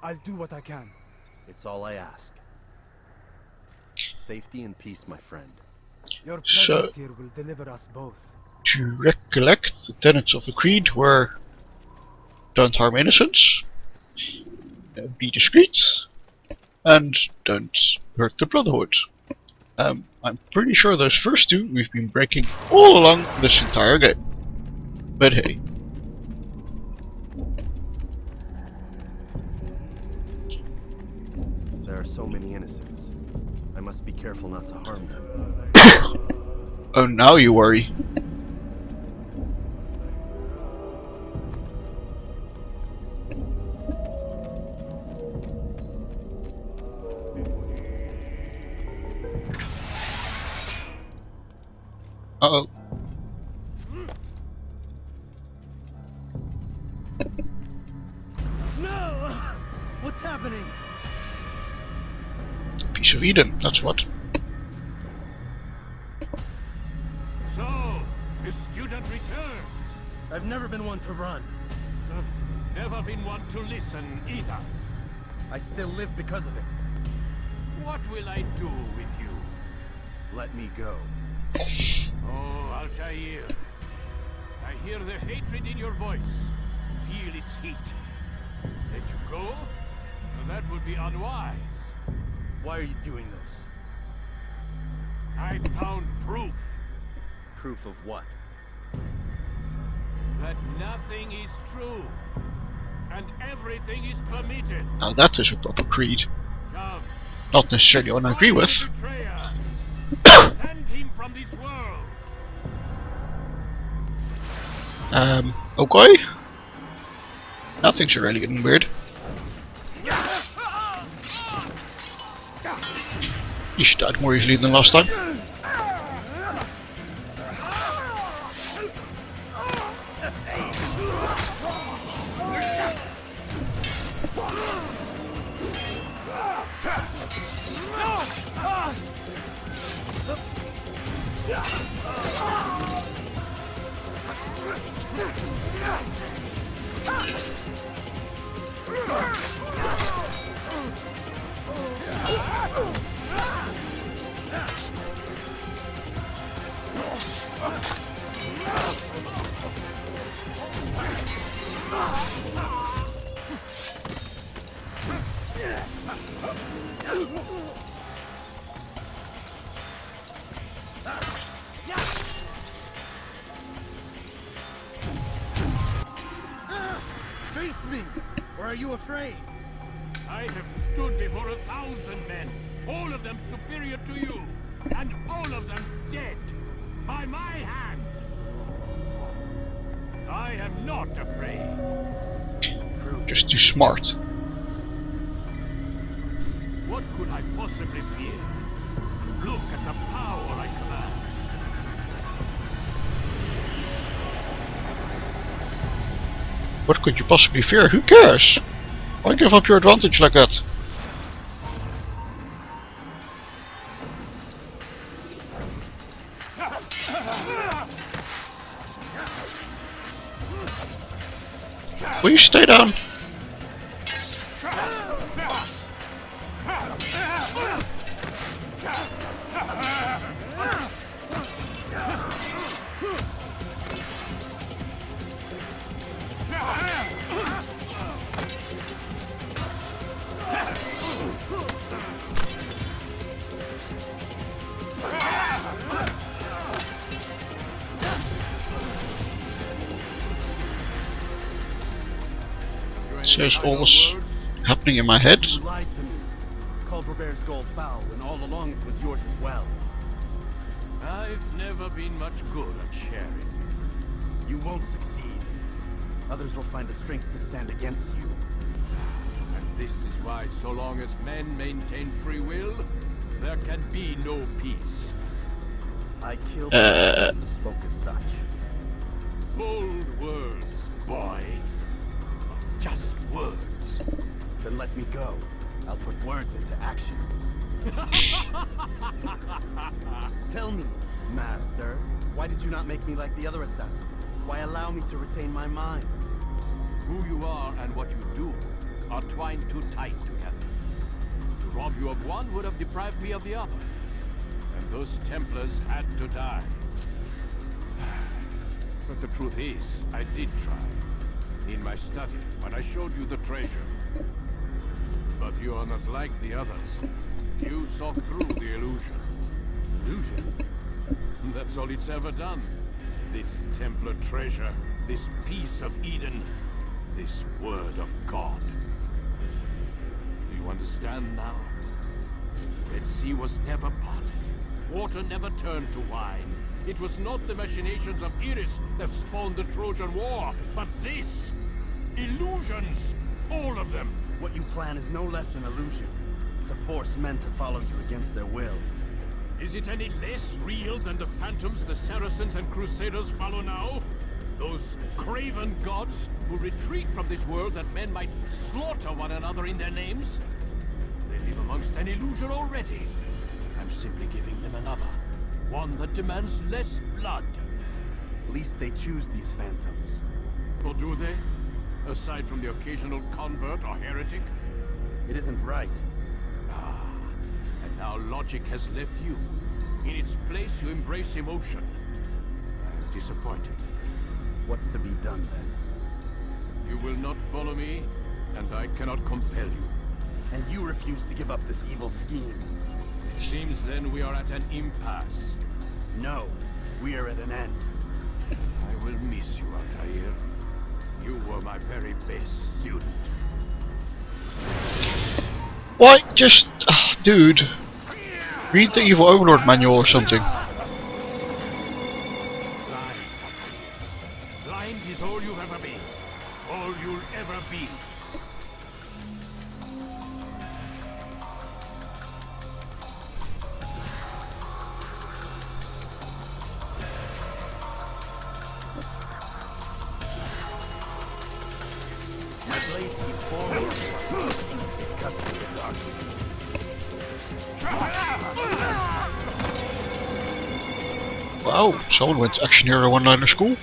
I'll do what I can. It's all I ask. Safety and peace, my friend. Your presence here will deliver us both. To recollect, the tenets of the Creed were: don't harm innocents, be discreet, and don't hurt the Brotherhood. I'm pretty sure those first two we've been breaking all along this entire game. But hey. There are so many innocents. I must be careful not to harm them. Oh, now you worry. Uh-oh. No! What's happening? Piece of Eden, that's what. So, the student returns. I've never been one to run. Never been one to listen either. I still live because of it. What will I do with you? Let me go. Oh, Altair. I hear the hatred in your voice. Feel its heat. Let you go? Well, that would be unwise. Why are you doing this? I found proof. Proof of what? That nothing is true. And everything is permitted. Now that is a proper creed. Come. Not necessarily one I agree with. Send him from this world. Okay. Now things are really getting weird. You should died more easily than last time. Face me, or are you afraid? I have stood before 1,000 men, all of them superior to you, and all of them dead, by my hand. I am not afraid. Just too smart. What could I possibly fear? Look at the power I command. What could you possibly fear? Who cares? Why give up your advantage like that? Will you stay down? Says always happening in my head. You lied to me. Called Robert's gold foul when all along it was yours as well. I've never been much good at sharing. You won't succeed. Others will find the strength to stand against you. And this is why so long as men maintain free will, there can be no peace. I killed the person who spoke as such. Bold words, boy. Just words. Then let me go. I'll put words into action. Tell me, Master, why did you not make me like the other assassins? Why allow me to retain my mind? Who you are and what you do are twined too tight together. To rob you of one would have deprived me of the other. And those Templars had to die. But the truth is, I did try. In my study, when I showed you the treasure. But you are not like the others. You saw through the illusion. Illusion? That's all it's ever done. This Templar treasure, this piece of Eden, this word of God. Do you understand now? Red Sea was never parted. Water never turned to wine. It was not the machinations of Iris that spawned the Trojan War, but this! Illusions! All of them! What you plan is no less an illusion. To force men to follow you against their will. Is it any less real than the phantoms the Saracens and Crusaders follow now? Those craven gods who retreat from this world that men might slaughter one another in their names? They live amongst an illusion already. I'm simply giving them another. One that demands less blood. At least they choose these phantoms. Or do they? Aside from the occasional convert or heretic? It isn't right. And now logic has left you. In its place, you embrace emotion. I am disappointed. What's to be done then? You will not follow me, and I cannot compel you. And you refuse to give up this evil scheme. It seems then we are at an impasse. No, we are at an end. I will miss you, Altair. You were my very best student. Why? Just... dude. Read the Evil Overlord manual or something. Blind is all you've ever been. All you'll ever be. My blade sees forward. It cuts through the darkness. Wow, someone went to Action Hero one-liner school.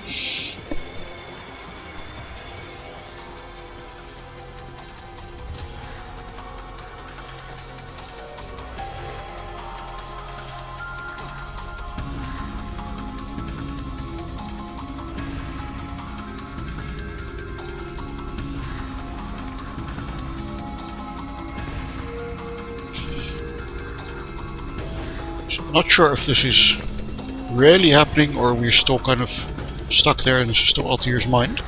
So I'm not sure if this is really happening or we're still kind of stuck there and this is still Altair's mind.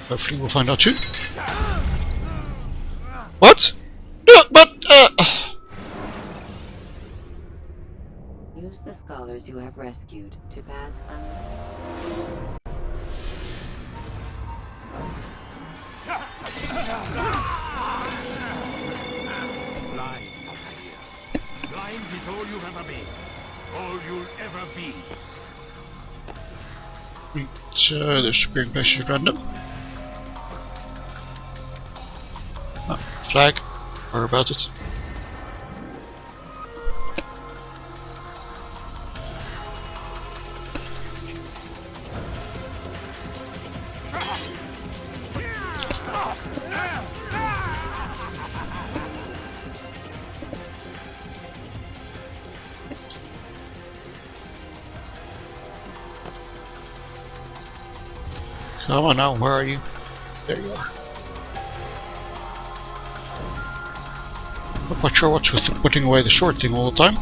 Hopefully we'll find out soon. What? No, but Use the scholars you have rescued to pass Blind. Blind is all you've ever been. All you'll ever be. the disappearing place is random. Oh, flag. Or about it. Come on now, where are you? There you are. Not quite sure what's with putting away the sword thing all the time.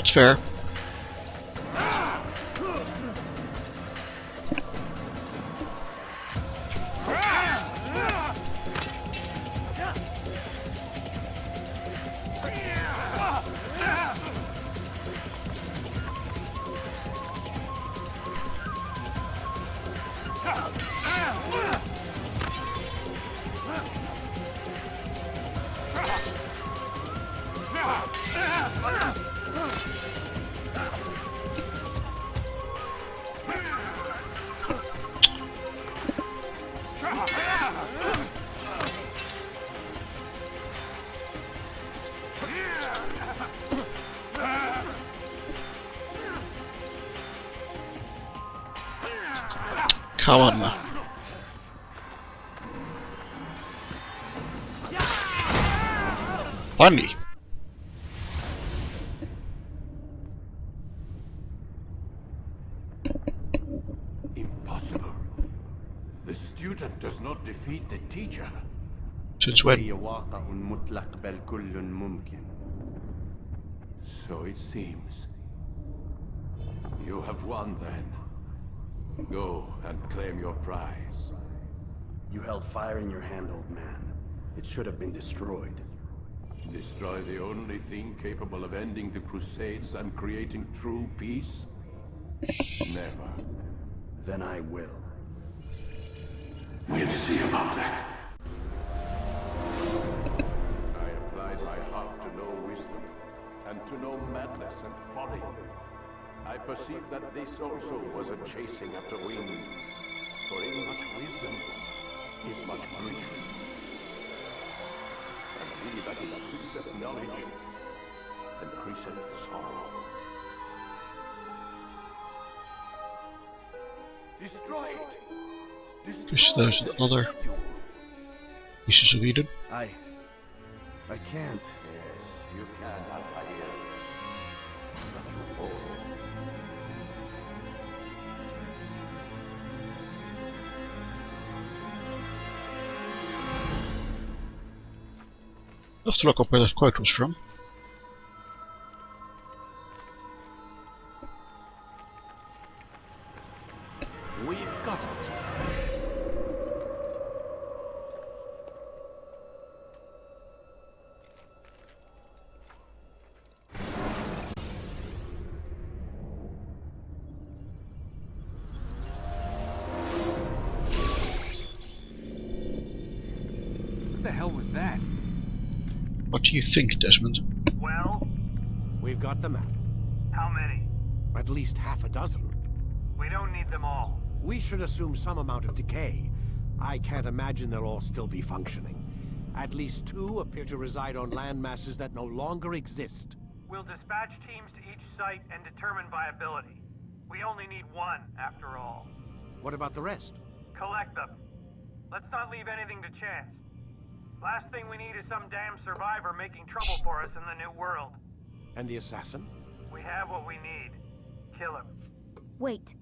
Not fair. Come on, man. Finally. Impossible. The student does not defeat the teacher. Since when? So it seems. You have won then. Go and claim your prize. You held fire in your hand, old man. It should have been destroyed. Destroy the only thing capable of ending the Crusades and creating true peace? Never. Then I will. We'll see about that. I applied my heart to know wisdom, and to know madness and folly. I perceived that this also was a chasing after wind, for in much wisdom is much grief. And he that increaseth knowledge increaseth sorrow. Destroy it! Dus those are the other pieces of Eden. I can't. Yes, you can, Altair. But you fall. I'll have to look up where that quote was from. We've got it. What the hell was that? What do you think, Desmond? Well, we've got the map. How many? At least half a dozen. We don't need them all. We should assume some amount of decay. I can't imagine they'll all still be functioning. At least 2 appear to reside on land masses that no longer exist. We'll dispatch teams to each site and determine viability. We only need 1, after all. What about the rest? Collect them. Let's not leave anything to chance. Last thing we need is some damn survivor making trouble for us in the new world. And the assassin? We have what we need. Kill him. Wait.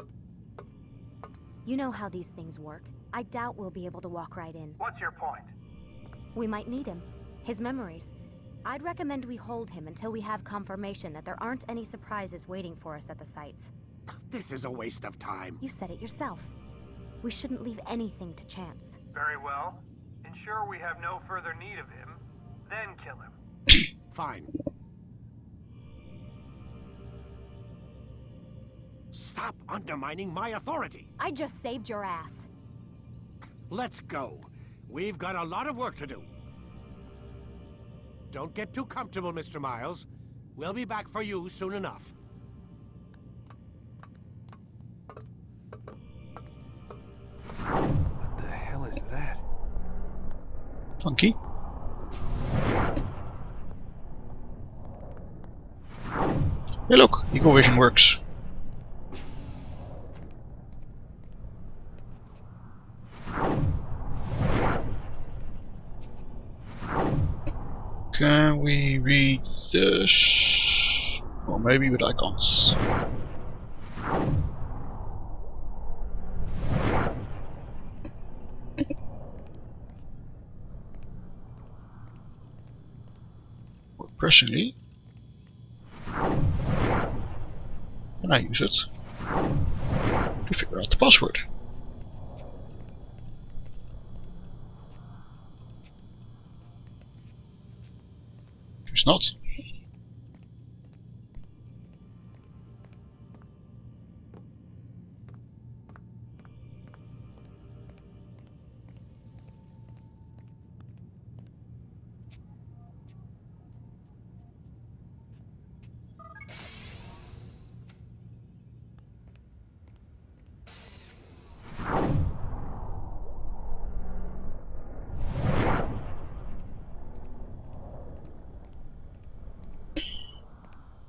You know how these things work. I doubt we'll be able to walk right in. What's your point? We might need him. His memories. I'd recommend we hold him until we have confirmation that there aren't any surprises waiting for us at the sites. This is a waste of time. You said it yourself. We shouldn't leave anything to chance. Very well. Ensure we have no further need of him, then kill him. Fine. Stop undermining my authority! I just saved your ass. Let's go. We've got a lot of work to do. Don't get too comfortable, Mr. Miles. We'll be back for you soon enough. What the hell is that? Funky. Hey look, Eagle Vision works. Can we read this? Or maybe with icons. More pressingly. Can I use it to figure out the password? Guess not.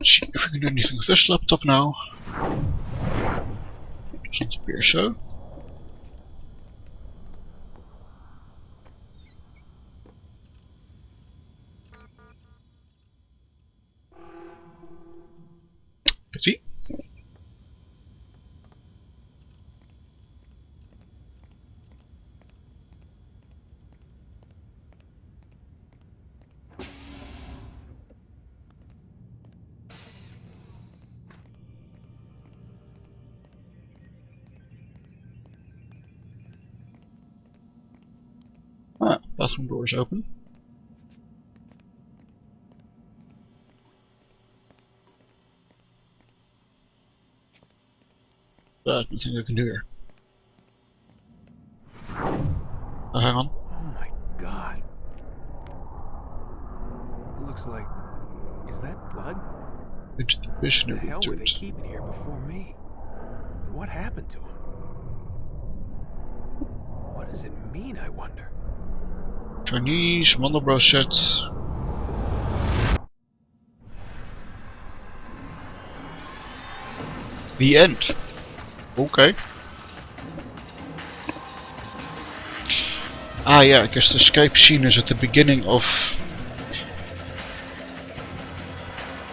Let's see if we can do anything with this laptop now. Doesn't appear so. Pity. Ah, bathroom door is open. There's nothing I can do here. Oh, hang on. Oh my god. It looks like... Is that blood? It's the prisoner What the hell were they returned. keeping here before me? And what happened to him? What does it mean, I wonder? Chinese, Mandelbrot set. The end. Okay. Ah yeah, I guess the escape scene is at the beginning of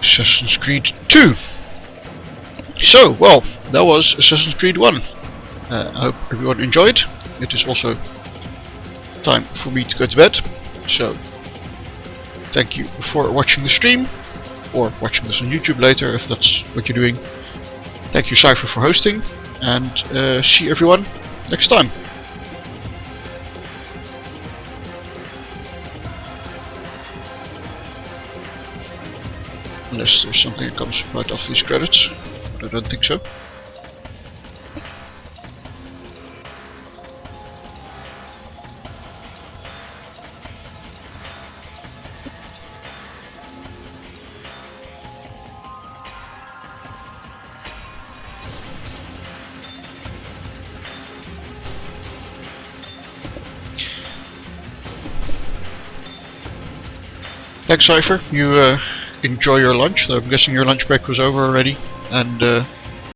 Assassin's Creed 2. So, well, that was Assassin's Creed 1. I hope everyone enjoyed. It is also time for me to go to bed. So, thank you for watching the stream, or watching this on YouTube later if that's what you're doing. Thank you Cypher for hosting, and see everyone next time. Unless there's something that comes right after these credits, but I don't think so. Thanks Cypher, you enjoy your lunch, though I'm guessing your lunch break was over already, and